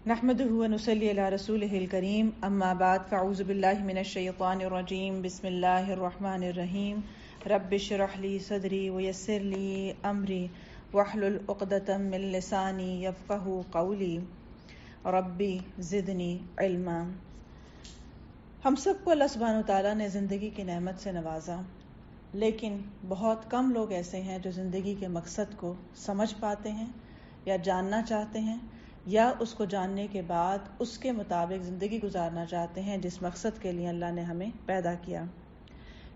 نحمده ونصلي على رسوله الكريم اما بعد فاعوذ بالله من الشيطان الرجيم بسم الله الرحمن الرحيم رب اشرح لي صدري ويسر لي امري واحلل عقدة من لساني يفقهوا قولي ربي زدني علما۔ ہم سب کو اللہ سبحانہ وتعالیٰ نے زندگی کی نعمت سے نوازا، لیکن بہت کم لوگ ایسے ہیں جو زندگی کے مقصد کو سمجھ پاتے ہیں یا جاننا چاہتے ہیں، یا اس کو جاننے کے بعد اس کے مطابق زندگی گزارنا چاہتے ہیں جس مقصد کے لیے اللہ نے ہمیں پیدا کیا۔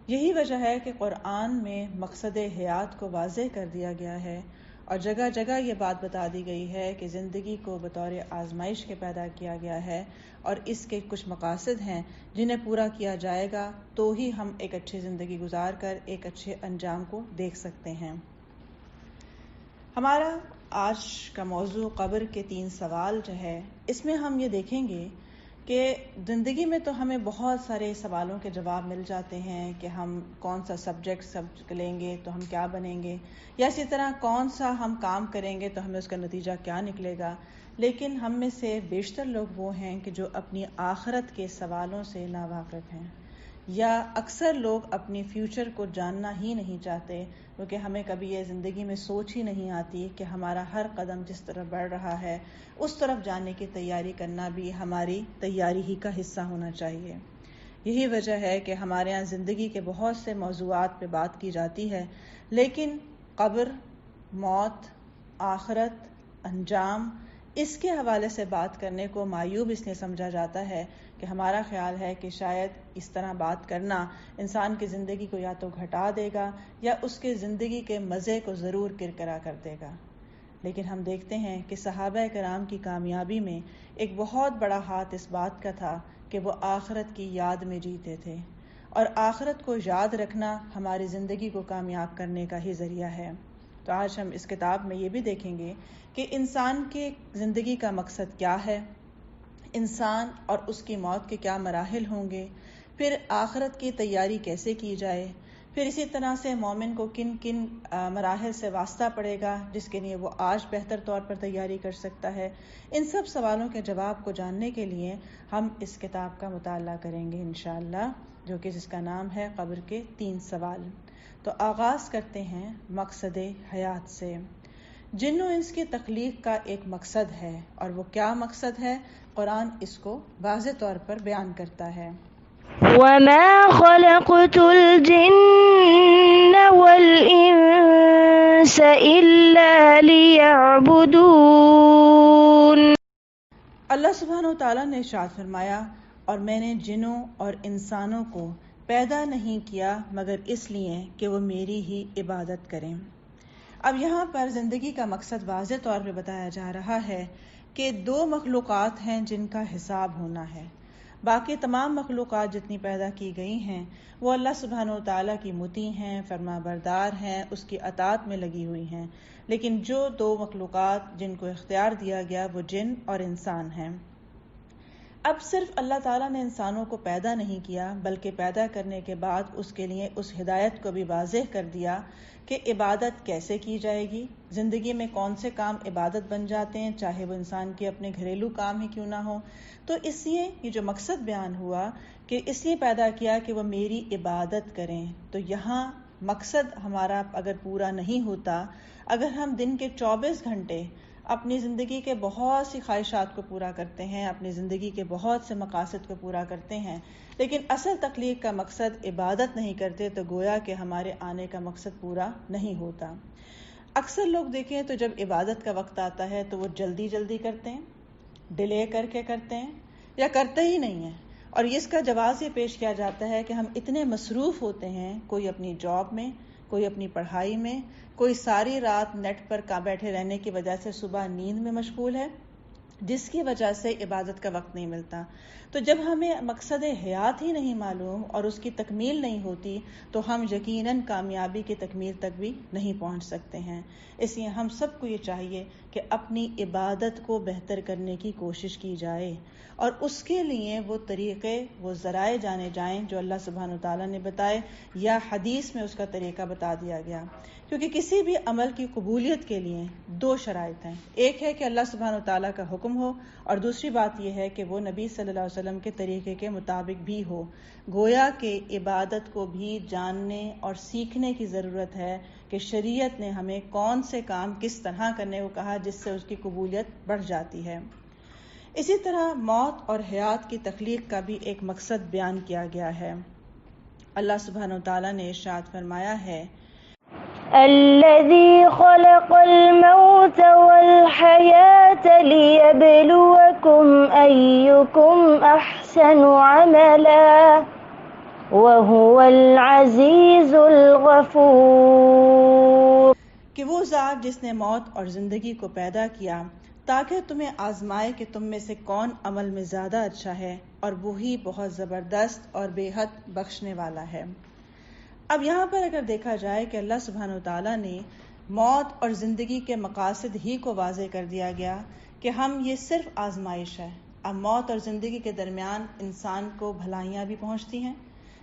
یہی وجہ ہے کہ قرآن میں مقصد حیات کو واضح کر دیا گیا ہے اور جگہ جگہ یہ بات بتا دی گئی ہے کہ زندگی کو بطور آزمائش کے پیدا کیا گیا ہے اور اس کے کچھ مقاصد ہیں جنہیں پورا کیا جائے گا تو ہی ہم ایک اچھی زندگی گزار کر ایک اچھے انجام کو دیکھ سکتے ہیں۔ ہمارا آج کا موضوع قبر کے 3 سوال جو ہے، اس میں ہم یہ دیکھیں گے کہ زندگی میں تو ہمیں بہت سارے سوالوں کے جواب مل جاتے ہیں کہ ہم کون سا سبجیکٹ لیں گے تو ہم کیا بنیں گے، یا اسی طرح کون سا ہم کام کریں گے تو ہمیں اس کا نتیجہ کیا نکلے گا، لیکن ہم میں سے بیشتر لوگ وہ ہیں کہ جو اپنی آخرت کے سوالوں سے ناواقف ہیں، یا اکثر لوگ اپنی فیوچر کو جاننا ہی نہیں چاہتے، کیونکہ ہمیں کبھی یہ زندگی میں سوچ ہی نہیں آتی کہ ہمارا ہر قدم جس طرف بڑھ رہا ہے اس طرف جانے کی تیاری کرنا بھی ہماری تیاری ہی کا حصہ ہونا چاہیے۔ یہی وجہ ہے کہ ہمارے ہاں زندگی کے بہت سے موضوعات پہ بات کی جاتی ہے، لیکن قبر، موت، آخرت، انجام، اس کے حوالے سے بات کرنے کو معیوب اس لیے سمجھا جاتا ہے کہ ہمارا خیال ہے کہ شاید اس طرح بات کرنا انسان کی زندگی کو یا تو گھٹا دے گا یا اس کے زندگی کے مزے کو ضرور کرکرا کر دے گا۔ لیکن ہم دیکھتے ہیں کہ صحابہ کرام کی کامیابی میں ایک بہت بڑا ہاتھ اس بات کا تھا کہ وہ آخرت کی یاد میں جیتے تھے، اور آخرت کو یاد رکھنا ہماری زندگی کو کامیاب کرنے کا ہی ذریعہ ہے۔ تو آج ہم اس کتاب میں یہ بھی دیکھیں گے کہ انسان کے زندگی کا مقصد کیا ہے، انسان اور اس کی موت کے کیا مراحل ہوں گے، پھر آخرت کی تیاری کیسے کی جائے، پھر اسی طرح سے مومن کو کن کن مراحل سے واسطہ پڑے گا جس کے لیے وہ آج بہتر طور پر تیاری کر سکتا ہے۔ ان سب سوالوں کے جواب کو جاننے کے لیے ہم اس کتاب کا مطالعہ کریں گے انشاءاللہ، جو کہ جس کا نام ہے قبر کے 3 سوال۔ تو آغاز کرتے ہیں مقصد حیات سے۔ جن و انس کی تخلیق کا ایک مقصد ہے، اور وہ کیا مقصد ہے؟ قرآن اس کو واضح طور پر بیان کرتا ہے۔ وَمَا خَلَقْتُ الْجِنَّ وَالْإِنسَ إِلَّا لِيَعْبُدُونِ۔ اللہ سبحانہ وتعالیٰ نے ارشاد فرمایا، اور میں نے جنوں اور انسانوں کو پیدا نہیں کیا مگر اس لیے کہ وہ میری ہی عبادت کریں۔ اب یہاں پر زندگی کا مقصد واضح طور پہ بتایا جا رہا ہے کہ 2 مخلوقات ہیں جن کا حساب ہونا ہے۔ باقی تمام مخلوقات جتنی پیدا کی گئی ہیں وہ اللہ سبحانہ وتعالیٰ کی مطیع ہیں، فرما بردار ہیں، اس کی اطاعت میں لگی ہوئی ہیں، لیکن جو 2 مخلوقات جن کو اختیار دیا گیا وہ جن اور انسان ہیں۔ اب صرف اللہ تعالیٰ نے انسانوں کو پیدا نہیں کیا بلکہ پیدا کرنے کے بعد اس کے لیے اس ہدایت کو بھی واضح کر دیا کہ عبادت کیسے کی جائے گی، زندگی میں کون سے کام عبادت بن جاتے ہیں، چاہے وہ انسان کے اپنے گھریلو کام ہی کیوں نہ ہو۔ تو اس لیے یہ جو مقصد بیان ہوا کہ اس لیے پیدا کیا کہ وہ میری عبادت کریں، تو یہاں مقصد ہمارا اگر پورا نہیں ہوتا، اگر ہم دن کے 24 گھنٹے اپنی زندگی کے بہت سی خواہشات کو پورا کرتے ہیں، اپنی زندگی کے بہت سے مقاصد کو پورا کرتے ہیں، لیکن اصل تخلیق کا مقصد عبادت نہیں کرتے، تو گویا کہ ہمارے آنے کا مقصد پورا نہیں ہوتا۔ اکثر لوگ دیکھیں تو جب عبادت کا وقت آتا ہے تو وہ جلدی جلدی کرتے ہیں، ڈیلے کر کے کرتے ہیں، یا کرتے ہی نہیں ہیں، اور اس کا جواز یہ پیش کیا جاتا ہے کہ ہم اتنے مصروف ہوتے ہیں، کوئی اپنی جاب میں، کوئی اپنی پڑھائی میں، کوئی ساری رات نیٹ پر بیٹھے رہنے کی وجہ سے صبح نیند میں مشغول ہے، جس کی وجہ سے عبادت کا وقت نہیں ملتا۔ تو جب ہمیں مقصد حیات ہی نہیں معلوم اور اس کی تکمیل نہیں ہوتی تو ہم یقیناً کامیابی کی تکمیل تک بھی نہیں پہنچ سکتے ہیں۔ اس لیے ہم سب کو یہ چاہیے کہ اپنی عبادت کو بہتر کرنے کی کوشش کی جائے، اور اس کے لیے وہ طریقے، وہ ذرائع جانے جائیں جو اللہ سبحانہ وتعالیٰ نے بتائے، یا حدیث میں اس کا طریقہ بتا دیا گیا کیونکہ کسی بھی عمل کی قبولیت کے لیے دو شرائط ہیں، ایک ہے کہ اللہ سبحانہ و تعالیٰ کا حکم ہو، اور دوسری بات یہ ہے کہ وہ نبی صلی اللہ علیہ وسلم کے طریقے کے مطابق بھی ہو۔ گویا کہ عبادت کو بھی جاننے اور سیکھنے کی ضرورت ہے کہ شریعت نے ہمیں کون سے کام کس طرح کرنے کو کہا جس سے اس کی قبولیت بڑھ جاتی ہے۔ اسی طرح موت اور حیات کی تخلیق کا بھی ایک مقصد بیان کیا گیا ہے۔ اللہ سبحانہ و تعالیٰ نے ارشاد فرمایا ہے، الذي خلق الموت والحياة ليبلوكم أيكم أحسن عملا وهو العزيز الغفور، کہ وہ ذات جس نے موت اور زندگی کو پیدا کیا تاکہ تمہیں آزمائے کہ تم میں سے کون عمل میں زیادہ اچھا ہے، اور وہی بہت زبردست اور بے حد بخشنے والا ہے۔ اب یہاں پر اگر دیکھا جائے کہ اللہ سبحانہ و تعالیٰ نے موت اور زندگی کے مقاصد ہی کو واضح کر دیا گیا کہ ہم یہ صرف آزمائش ہے۔ اب موت اور زندگی کے درمیان انسان کو بھلائیاں بھی پہنچتی ہیں،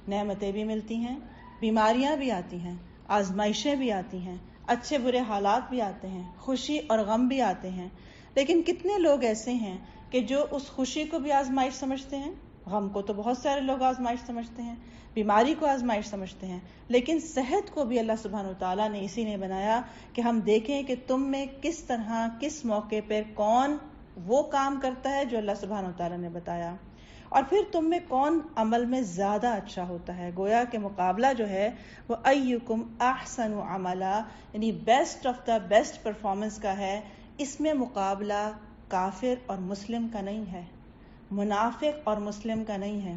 نعمتیں بھی ملتی ہیں، بیماریاں بھی آتی ہیں، آزمائشیں بھی آتی ہیں، اچھے برے حالات بھی آتے ہیں، خوشی اور غم بھی آتے ہیں۔ لیکن کتنے لوگ ایسے ہیں کہ جو اس خوشی کو بھی آزمائش سمجھتے ہیں، غم کو تو بہت سارے لوگ آزمائش سمجھتے ہیں، بیماری کو آزمائش سمجھتے ہیں، لیکن صحت کو بھی اللہ سبحانہ وتعالیٰ نے اسی نے بنایا کہ ہم دیکھیں کہ تم میں کس طرح کس موقع پر کون وہ کام کرتا ہے جو اللہ سبحانہ وتعالیٰ نے بتایا، اور پھر تم میں کون عمل میں زیادہ اچھا ہوتا ہے۔ گویا کہ مقابلہ جو ہے وہ ایکم احسن عملا، یعنی best of the best performance کا ہے۔ اس میں مقابلہ کافر اور مسلم کا نہیں ہے، منافق اور مسلم کا نہیں ہے،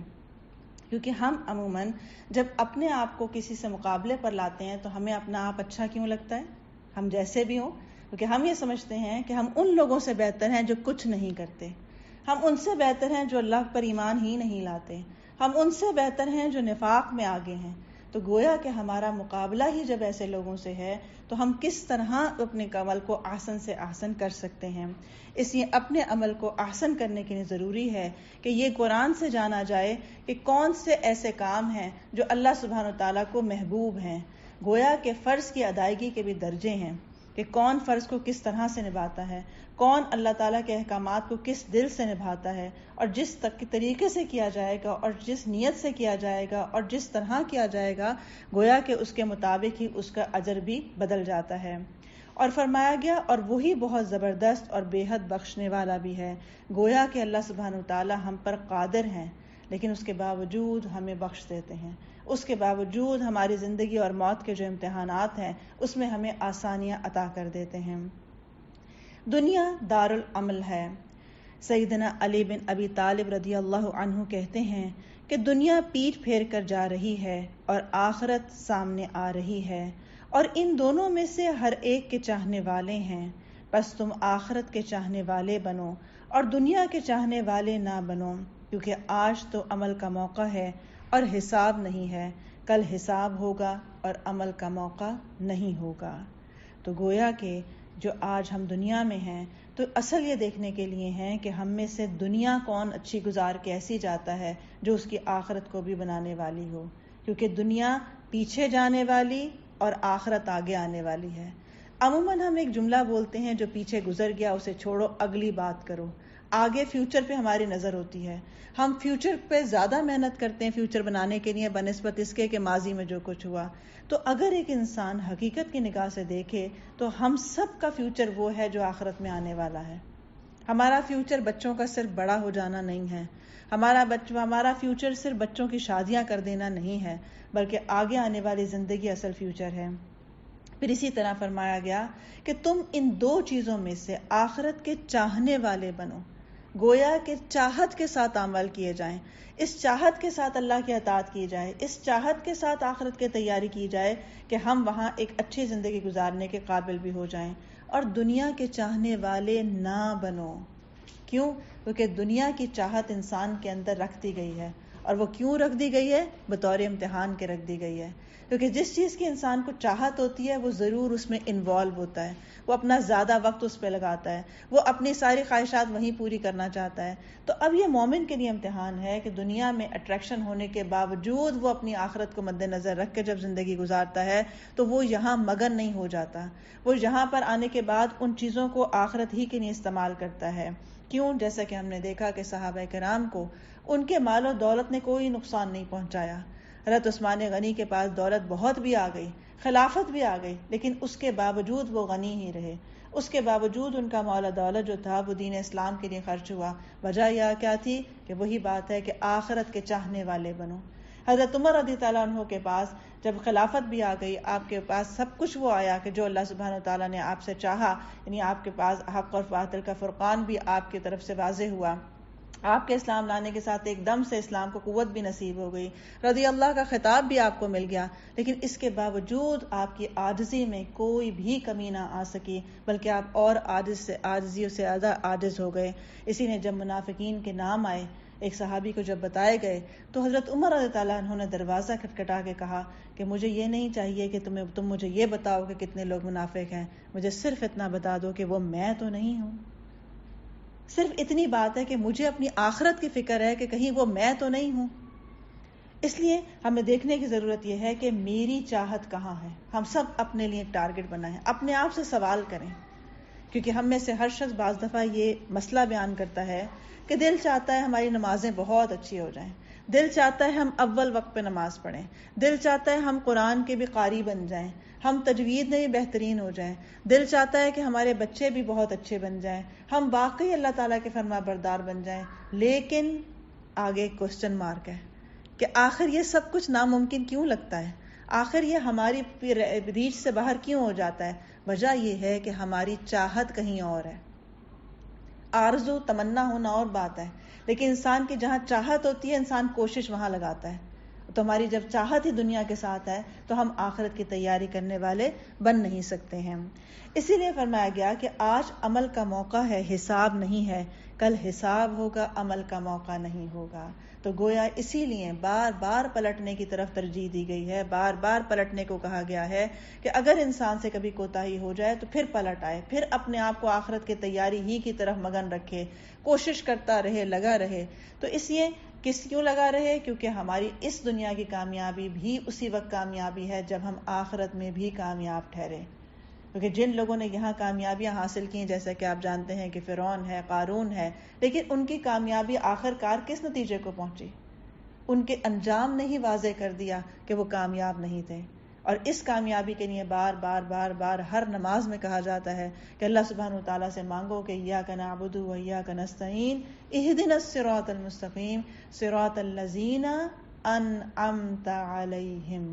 کیونکہ ہم عموماً جب اپنے آپ کو کسی سے مقابلے پر لاتے ہیں تو ہمیں اپنا آپ اچھا کیوں لگتا ہے، ہم جیسے بھی ہوں، کیونکہ ہم یہ سمجھتے ہیں کہ ہم ان لوگوں سے بہتر ہیں جو کچھ نہیں کرتے، ہم ان سے بہتر ہیں جو اللہ پر ایمان ہی نہیں لاتے، ہم ان سے بہتر ہیں جو نفاق میں آگے ہیں۔ تو گویا کہ ہمارا مقابلہ ہی جب ایسے لوگوں سے ہے تو ہم کس طرح اپنے عمل کو احسن سے احسن کر سکتے ہیں۔ اس لیے اپنے عمل کو احسن کرنے کے لیے ضروری ہے کہ یہ قرآن سے جانا جائے کہ کون سے ایسے کام ہیں جو اللہ سبحانہ وتعالیٰ کو محبوب ہیں۔ گویا کہ فرض کی ادائیگی کے بھی درجے ہیں کہ کون فرض کو کس طرح سے نبھاتا ہے، کون اللہ تعالیٰ کے احکامات کو کس دل سے نبھاتا ہے، اور جس طریقے سے کیا جائے گا اور جس نیت سے کیا جائے گا اور جس طرح کیا جائے گا، گویا کہ اس کے مطابق ہی اس کا اجر بھی بدل جاتا ہے۔ اور فرمایا گیا اور وہی بہت زبردست اور بے حد بخشنے والا بھی ہے۔ گویا کہ اللہ سبحانہ وتعالیٰ ہم پر قادر ہیں، لیکن اس کے باوجود ہمیں بخش دیتے ہیں، اس کے باوجود ہماری زندگی اور موت کے جو امتحانات ہیں اس میں ہمیں آسانیاں عطا کر دیتے ہیں۔ دنیا دار العمل ہے۔ سیدنا علی بن ابی طالب رضی اللہ عنہ کہتے ہیں کہ دنیا پیٹھ پھیر کر جا رہی ہے اور آخرت سامنے آ رہی ہے، اور ان دونوں میں سے ہر ایک کے چاہنے والے ہیں، بس تم آخرت کے چاہنے والے بنو اور دنیا کے چاہنے والے نہ بنو، کیونکہ آج تو عمل کا موقع ہے اور حساب نہیں ہے، کل حساب ہوگا اور عمل کا موقع نہیں ہوگا۔ تو گویا کہ جو آج ہم دنیا میں ہیں تو اصل یہ دیکھنے کے لیے ہیں کہ ہم میں سے دنیا کون اچھی گزار کے ایسی جاتا ہے جو اس کی آخرت کو بھی بنانے والی ہو، کیونکہ دنیا پیچھے جانے والی اور آخرت آگے آنے والی ہے۔ عموماً ہم ایک جملہ بولتے ہیں جو پیچھے گزر گیا اسے چھوڑو، اگلی بات کرو، آگے فیوچر پہ ہماری نظر ہوتی ہے، ہم فیوچر پہ زیادہ محنت کرتے ہیں فیوچر بنانے کے لیے بنسبت اس کے کہ ماضی میں جو کچھ ہوا۔ تو اگر ایک انسان حقیقت کی نگاہ سے دیکھے تو ہم سب کا فیوچر وہ ہے جو آخرت میں آنے والا ہے۔ ہمارا فیوچر بچوں کا صرف بڑا ہو جانا نہیں ہے، ہمارا فیوچر صرف بچوں کی شادیاں کر دینا نہیں ہے، بلکہ آگے آنے والی زندگی اصل فیوچر ہے۔ پھر اسی طرح فرمایا گیا کہ تم ان دو چیزوں میں سے آخرت کے چاہنے والے بنو، گویا کہ چاہت کے ساتھ عمل کیے جائیں، اس چاہت کے ساتھ اللہ کی اطاعت کی جائے، اس چاہت کے ساتھ آخرت کی تیاری کی جائے کہ ہم وہاں ایک اچھی زندگی گزارنے کے قابل بھی ہو جائیں، اور دنیا کے چاہنے والے نہ بنو۔ کیوں؟ کیونکہ دنیا کی چاہت انسان کے اندر رکھ دی گئی ہے، اور وہ کیوں رکھ دی گئی ہے؟ بطور امتحان کے رکھ دی گئی ہے۔ کیونکہ جس چیز کی انسان کو چاہت ہوتی ہے وہ ضرور اس میں انوالو ہوتا ہے، وہ اپنا زیادہ وقت اس پہ لگاتا ہے، وہ اپنی ساری خواہشات وہیں پوری کرنا چاہتا ہے. تو اب یہ مومن کے لیے امتحان ہے کہ دنیا میں اٹریکشن ہونے کے باوجود وہ اپنی آخرت کو مد نظر رکھ کے جب زندگی گزارتا ہے تو وہ یہاں مگن نہیں ہو جاتا، وہ یہاں پر آنے کے بعد ان چیزوں کو آخرت ہی کے لیے استعمال کرتا ہے. کیوں؟ جیسا کہ ہم نے دیکھا کہ صحابہ کرام کو ان کے مال و دولت نے کوئی نقصان نہیں پہنچایا. حضرت عثمان غنی کے پاس دولت بہت بھی آ گئی، خلافت بھی آ گئی، لیکن اس کے باوجود وہ غنی ہی رہے. اس کے باوجود ان کا مال و دولت جو تھا وہ دین اسلام کے لیے خرچ ہوا. وجہ یہ کیا تھی؟ کہ وہی بات ہے کہ آخرت کے چاہنے والے بنو. حضرت عمر رضی اللہ عنہ کے پاس جب خلافت بھی آ گئی، آپ کے پاس سب کچھ وہ آیا کہ جو اللہ سبحانہ و تعالیٰ نے آپ سے چاہا، یعنی آپ کے پاس حق اور باطل کا فرقان بھی آپ کی طرف سے واضح ہوا. آپ کے اسلام لانے کے ساتھ ایک دم سے اسلام کو قوت بھی نصیب ہو گئی، رضی اللہ کا خطاب بھی آپ کو مل گیا، لیکن اس کے باوجود آپ کی عاجزی میں کوئی بھی کمی نہ آ سکی، بلکہ آپ اور عاجزی سے زیادہ عاجز ہو گئے. اسی نے جب منافقین کے نام آئے ایک صحابی کو جب بتائے گئے تو حضرت عمر رضی اللہ عنہ نے دروازہ کھٹکھٹا کے کہا کہ مجھے یہ نہیں چاہیے کہ تم مجھے یہ بتاؤ کہ کتنے لوگ منافق ہیں، مجھے صرف اتنا بتا دو کہ وہ میں تو نہیں ہوں. صرف اتنی بات ہے کہ مجھے اپنی آخرت کی فکر ہے کہ کہیں وہ میں تو نہیں ہوں. اس لیے ہمیں دیکھنے کی ضرورت یہ ہے کہ میری چاہت کہاں ہے. ہم سب اپنے لیے ایک ٹارگٹ بنائیں، اپنے آپ سے سوال کریں، کیونکہ ہم میں سے ہر شخص بعض دفعہ یہ مسئلہ بیان کرتا ہے کہ دل چاہتا ہے ہماری نمازیں بہت اچھی ہو جائیں، دل چاہتا ہے ہم اول وقت پہ نماز پڑھیں، دل چاہتا ہے ہم قرآن کے بھی قاری بن جائیں، ہم تجوید میں بھی بہترین ہو جائیں، دل چاہتا ہے کہ ہمارے بچے بھی بہت اچھے بن جائیں، ہم واقعی اللہ تعالیٰ کے فرما بردار بن جائیں. لیکن آگے کوسچن مارک ہے کہ آخر یہ سب کچھ ناممکن کیوں لگتا ہے، آخر یہ ہماری ریچ سے باہر کیوں ہو جاتا ہے؟ وجہ یہ ہے کہ ہماری چاہت کہیں اور ہے. آرزو تمنا ہونا اور بات ہے، لیکن انسان کی جہاں چاہت ہوتی ہے انسان کوشش وہاں لگاتا ہے. تو ہماری جب چاہت ہی دنیا کے ساتھ ہے تو ہم آخرت کی تیاری کرنے والے بن نہیں سکتے ہیں. اسی لیے فرمایا گیا کہ آج عمل کا موقع ہے، حساب نہیں ہے، کل حساب ہوگا، عمل کا موقع نہیں ہوگا. تو گویا اسی لیے بار بار پلٹنے کی طرف ترجیح دی گئی ہے، بار بار پلٹنے کو کہا گیا ہے کہ اگر انسان سے کبھی کوتاہی ہو جائے تو پھر پلٹ آئے، پھر اپنے آپ کو آخرت کی تیاری ہی کی طرف مگن رکھے، کوشش کرتا رہے، لگا رہے. تو اس لیے کیوں لگا رہے؟ کیونکہ ہماری اس دنیا کی کامیابی بھی اسی وقت کامیابی ہے جب ہم آخرت میں بھی کامیاب ٹھہرے. کیونکہ جن لوگوں نے یہاں کامیابیاں حاصل کی، جیسا کہ آپ جانتے ہیں کہ فرعون ہے، قارون ہے، لیکن ان کی کامیابی آخر کار کس نتیجے کو پہنچی؟ ان کے انجام نے ہی واضح کر دیا کہ وہ کامیاب نہیں تھے. اور اس کامیابی کے لیے بار بار بار بار ہر نماز میں کہا جاتا ہے کہ اللہ سبحانہ و تعالیٰ سے مانگو کہ ایاک نعبد و ایاک نستعین اہدنا الصراط المستقیم صراط الذین انعمت علیہم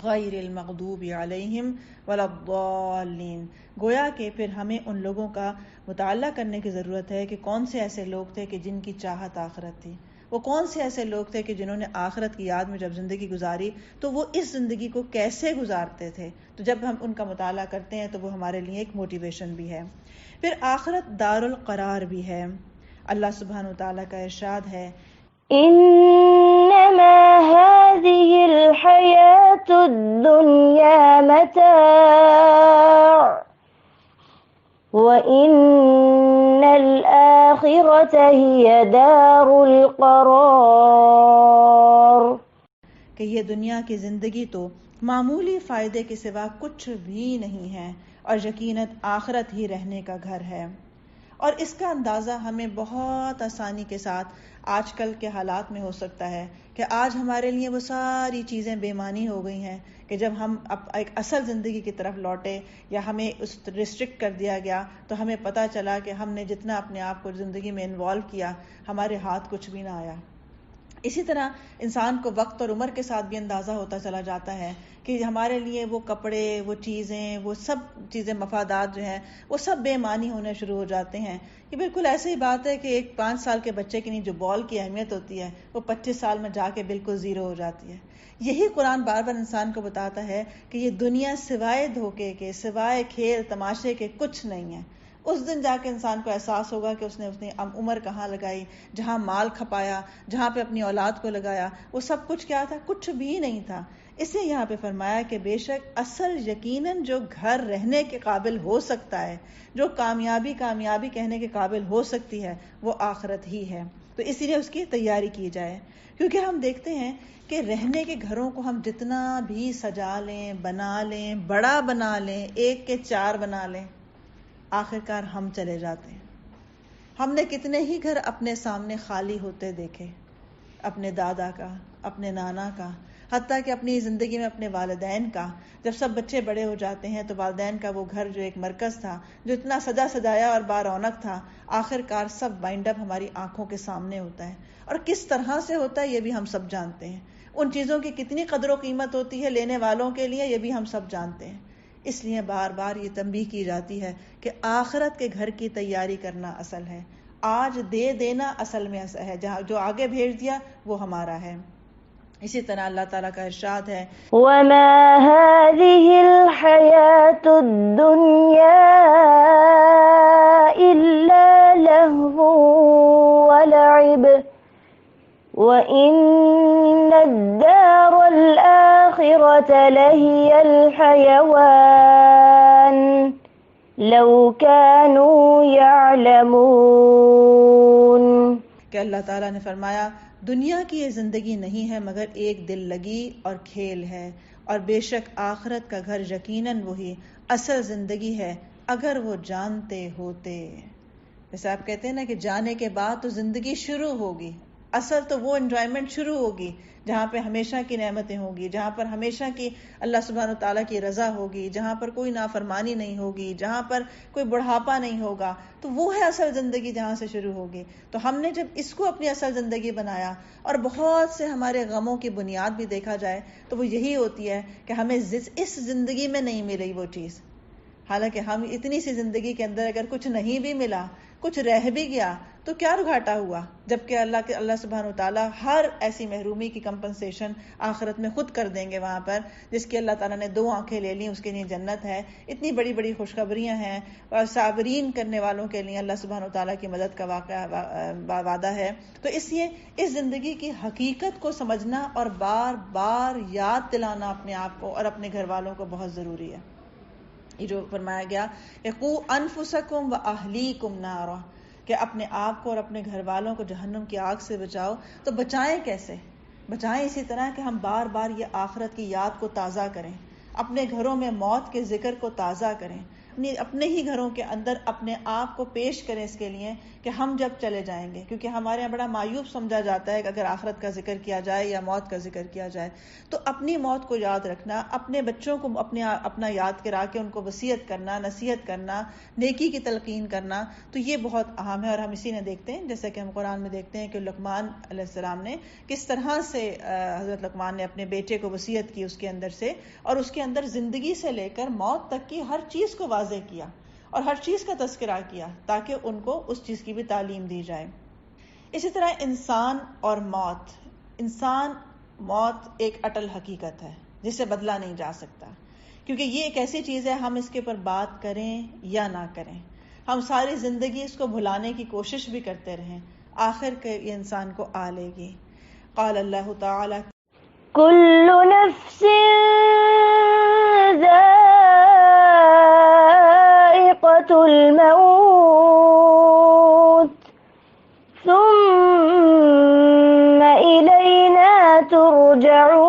غیر المغضوب علیہم ولا الضالین. گویا کہ پھر ہمیں ان لوگوں کا مطالعہ کرنے کی ضرورت ہے کہ کون سے ایسے لوگ تھے کہ جن کی چاہت آخرت تھی، وہ کون سے ایسے لوگ تھے کہ جنہوں نے آخرت کی یاد میں جب زندگی گزاری تو وہ اس زندگی کو کیسے گزارتے تھے. تو جب ہم ان کا مطالعہ کرتے ہیں تو وہ ہمارے لیے ایک موٹیویشن بھی ہے. پھر آخرت دار القرار بھی ہے. اللہ سبحانہ وتعالیٰ کا ارشاد ہے انما هذه الحیاۃ الدنیا متاع وَإِنَّ الْآخِرَةَ هِيَ دَارُ الْقَرَارِ، کہ یہ دنیا کی زندگی تو معمولی فائدے کے سوا کچھ بھی نہیں ہے اور یقیناً آخرت ہی رہنے کا گھر ہے. اور اس کا اندازہ ہمیں بہت آسانی کے ساتھ آج کل کے حالات میں ہو سکتا ہے کہ آج ہمارے لیے وہ ساری چیزیں بے معنی ہو گئی ہیں کہ جب ہم ایک اصل زندگی کی طرف لوٹے یا ہمیں اس ریسٹرکٹ کر دیا گیا تو ہمیں پتہ چلا کہ ہم نے جتنا اپنے آپ کو زندگی میں انوالو کیا ہمارے ہاتھ کچھ بھی نہ آیا. اسی طرح انسان کو وقت اور عمر کے ساتھ بھی اندازہ ہوتا چلا جاتا ہے کہ ہمارے لیے وہ کپڑے، وہ چیزیں، وہ سب چیزیں، مفادات جو ہیں وہ سب بے معنی ہونے شروع ہو جاتے ہیں. یہ بالکل ایسی ہی بات ہے کہ ایک 5 سال کے بچے کے لیے جو بال کی اہمیت ہوتی ہے وہ 25 سال میں جا کے بالکل زیرو ہو جاتی ہے. یہی قرآن بار بار انسان کو بتاتا ہے کہ یہ دنیا سوائے دھوکے کے، سوائے کھیل تماشے کے کچھ نہیں ہے. اس دن جا کے انسان کو احساس ہوگا کہ اس نے عمر کہاں لگائی، جہاں مال کھپایا، جہاں پہ اپنی اولاد کو لگایا، وہ سب کچھ کیا تھا؟ کچھ بھی نہیں تھا. اس لیے یہاں پہ فرمایا کہ بے شک اصل یقیناً جو گھر رہنے کے قابل ہو سکتا ہے، جو کامیابی کہنے کے قابل ہو سکتی ہے، وہ آخرت ہی ہے. تو اسی لیے اس کی تیاری کی جائے، کیونکہ ہم دیکھتے ہیں کہ رہنے کے گھروں کو ہم جتنا بھی سجا لیں، بنا لیں، بڑا بنا لیں، 1 کے 4 بنا لیں، آخرکار ہم چلے جاتے ہیں. ہم نے کتنے ہی گھر اپنے سامنے خالی ہوتے دیکھے، اپنے دادا کا، اپنے نانا کا، حتیٰ کہ اپنی زندگی میں اپنے والدین کا. جب سب بچے بڑے ہو جاتے ہیں تو والدین کا وہ گھر جو ایک مرکز تھا، جو اتنا سجا سجایا اور بارونق تھا، آخرکار سب وائنڈ اپ ہماری آنکھوں کے سامنے ہوتا ہے. اور کس طرح سے ہوتا ہے یہ بھی ہم سب جانتے ہیں. ان چیزوں کی کتنی قدر و قیمت ہوتی ہے لینے والوں کے لیے، یہ بھی ہم سب جانتے ہیں. اس لیے بار بار یہ تنبیہ کی جاتی ہے کہ آخرت کے گھر کی تیاری کرنا اصل ہے. آج دے دینا اصل میں ہے، جہاں جو آگے بھیج دیا وہ ہمارا ہے. اسی طرح اللہ تعالیٰ کا ارشاد ہے وَمَا هَذِهِ الْحَيَاةُ الدُّنْيَا إِلَّا لَهْوٌ وَلَعِبٌ وَإِنَّ الدَّارَ الْآخِرَةَ لَهِيَ الْحَيَوَانُ لَوْ كَانُوا يَعْلَمُونَ. کہ اللہ تعالیٰ نے فرمایا دنیا کی یہ زندگی نہیں ہے مگر ایک دل لگی اور کھیل ہے، اور بے شک آخرت کا گھر یقیناً وہی اصل زندگی ہے اگر وہ جانتے ہوتے. جیسے آپ کہتے ہیں نا کہ جانے کے بعد تو زندگی شروع ہوگی، اصل تو وہ انجوائمنٹ شروع ہوگی جہاں پہ ہمیشہ کی نعمتیں ہوگی، جہاں پر ہمیشہ کی اللہ سبحانہ وتعالیٰ کی رضا ہوگی، جہاں پر کوئی نافرمانی نہیں ہوگی، جہاں پر کوئی بڑھاپا نہیں ہوگا. تو وہ ہے اصل زندگی جہاں سے شروع ہوگی. تو ہم نے جب اس کو اپنی اصل زندگی بنایا، اور بہت سے ہمارے غموں کی بنیاد بھی دیکھا جائے تو وہ یہی ہوتی ہے کہ ہمیں اس زندگی میں نہیں ملی وہ چیز. حالانکہ ہم اتنی سی زندگی کے اندر اگر کچھ نہیں بھی ملا، کچھ رہ بھی گیا تو کیا گھاٹا ہوا، جبکہ اللہ سبحانہ وتعالیٰ ہر ایسی محرومی کی کمپنسیشن آخرت میں خود کر دیں گے. وہاں پر جس کی اللہ تعالیٰ نے 2 آنکھیں لے لیں اس کے لیے جنت ہے. اتنی بڑی بڑی خوشخبریاں ہیں، اور صابرین کرنے والوں کے لیے اللہ سبحانہ وتعالیٰ کی مدد کا وعدہ ہے. تو اس لیے اس زندگی کی حقیقت کو سمجھنا اور بار بار یاد دلانا اپنے آپ کو اور اپنے گھر والوں کو بہت ضروری ہے. یہ جو فرمایا گیا کہ قُوا أَنفُسَكُمْ وَأَهْلِيكُمْ نَارًا، کہ اپنے آپ کو اور اپنے گھر والوں کو جہنم کی آگ سے بچاؤ. تو بچائیں کیسے؟ بچائیں اسی طرح کہ ہم بار بار یہ آخرت کی یاد کو تازہ کریں، اپنے گھروں میں موت کے ذکر کو تازہ کریں، اپنے ہی گھروں کے اندر اپنے آپ کو پیش کریں اس کے لیے کہ ہم جب چلے جائیں گے. کیونکہ ہمارے یہاں بڑا معیوب سمجھا جاتا ہے کہ اگر آخرت کا ذکر کیا جائے یا موت کا ذکر کیا جائے. تو اپنی موت کو یاد رکھنا، اپنے بچوں کو اپنا یاد کرا کے ان کو وصیت کرنا، نصیحت کرنا، نیکی کی تلقین کرنا، تو یہ بہت اہم ہے. اور ہم اسی نے دیکھتے ہیں، جیسے کہ ہم قرآن میں دیکھتے ہیں کہ لقمان علیہ السلام نے کس طرح سے حضرت لقمان نے اپنے بیٹے کو وصیت کی اس کے اندر سے، اور اس کے اندر زندگی سے لے کر موت تک کی ہر چیز کو واضح کیا اور ہر چیز کا تذکرہ کیا تاکہ ان کو اس چیز کی بھی تعلیم دی جائے. اسی طرح انسان اور موت ایک اٹل حقیقت ہے جسے بدلا نہیں جا سکتا، کیونکہ یہ ایک ایسی چیز ہے ہم اس کے اوپر بات کریں یا نہ کریں، ہم ساری زندگی اس کو بھلانے کی کوشش بھی کرتے رہیں، آخر کے یہ انسان کو آ لے گی. قال اللہ تعالی كل نفس ذائقة الموت ثم إلينا ترجعون.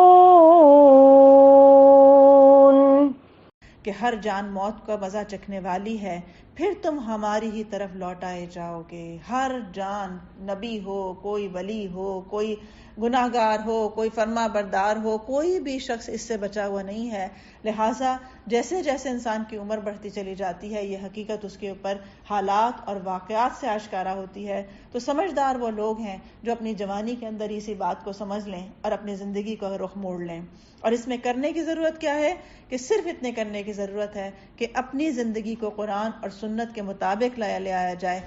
کہ ہر جان موت کا مزہ چکھنے والی ہے، پھر تم ہماری ہی طرف لوٹائے جاؤ گے. ہر جان، نبی ہو، کوئی ولی ہو، کوئی گناہگار ہو، کوئی فرما بردار ہو، کوئی بھی شخص اس سے بچا ہوا نہیں ہے. لہٰذا جیسے جیسے انسان کی عمر بڑھتی چلی جاتی ہے یہ حقیقت اس کے اوپر حالات اور واقعات سے آشکارا ہوتی ہے. تو سمجھدار وہ لوگ ہیں جو اپنی جوانی کے اندر اسی بات کو سمجھ لیں اور اپنی زندگی کو رخ موڑ لیں. اور اس میں کرنے کی ضرورت کیا ہے کہ صرف اتنے کرنے کی ضرورت ہے کہ اپنی زندگی کو قرآن اور سنت کے مطابق لے آیا جائے.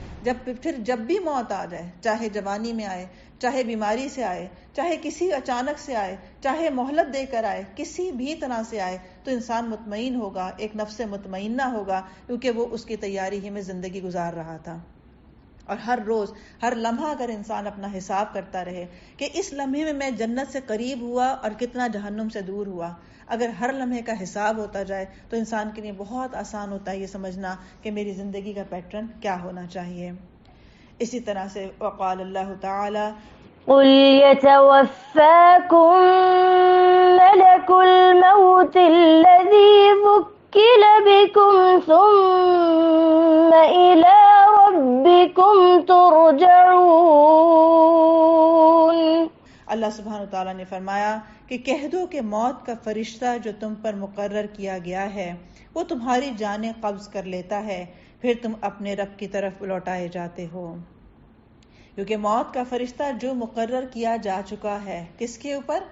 پھر جب بھی موت آ جائے، چاہے جوانی میں آئے، چاہے بیماری سے آئے، چاہے کسی اچانک سے آئے، چاہے مہلت دے کر آئے، کسی بھی طرح سے آئے، تو انسان مطمئن ہوگا، ایک نفس مطمئنہ ہوگا، کیونکہ وہ اس کی تیاری ہی میں زندگی گزار رہا تھا. اور ہر روز ہر لمحہ اگر انسان اپنا حساب کرتا رہے کہ اس لمحے میں میں جنت سے قریب ہوا اور کتنا جہنم سے دور ہوا، اگر ہر لمحے کا حساب ہوتا جائے تو انسان کے لیے بہت آسان ہوتا ہے یہ سمجھنا کہ میری زندگی کا پیٹرن کیا ہونا چاہیے. اسی طرح سے وقال اللہ تعالی قل يتوفاكم ملك الموت الذي وكل بكم ثم إلى ربكم ترجعون. اللہ سبحانہ وتعالیٰ نے فرمایا کہ کہہ دو کہ موت کا فرشتہ جو تم پر مقرر کیا گیا ہے وہ تمہاری جانیں قبض کر لیتا ہے، پھر تم اپنے رب کی طرف لوٹائے جاتے ہو. کیونکہ موت کا فرشتہ جو مقرر کیا جا چکا ہے، کس کے اوپر؟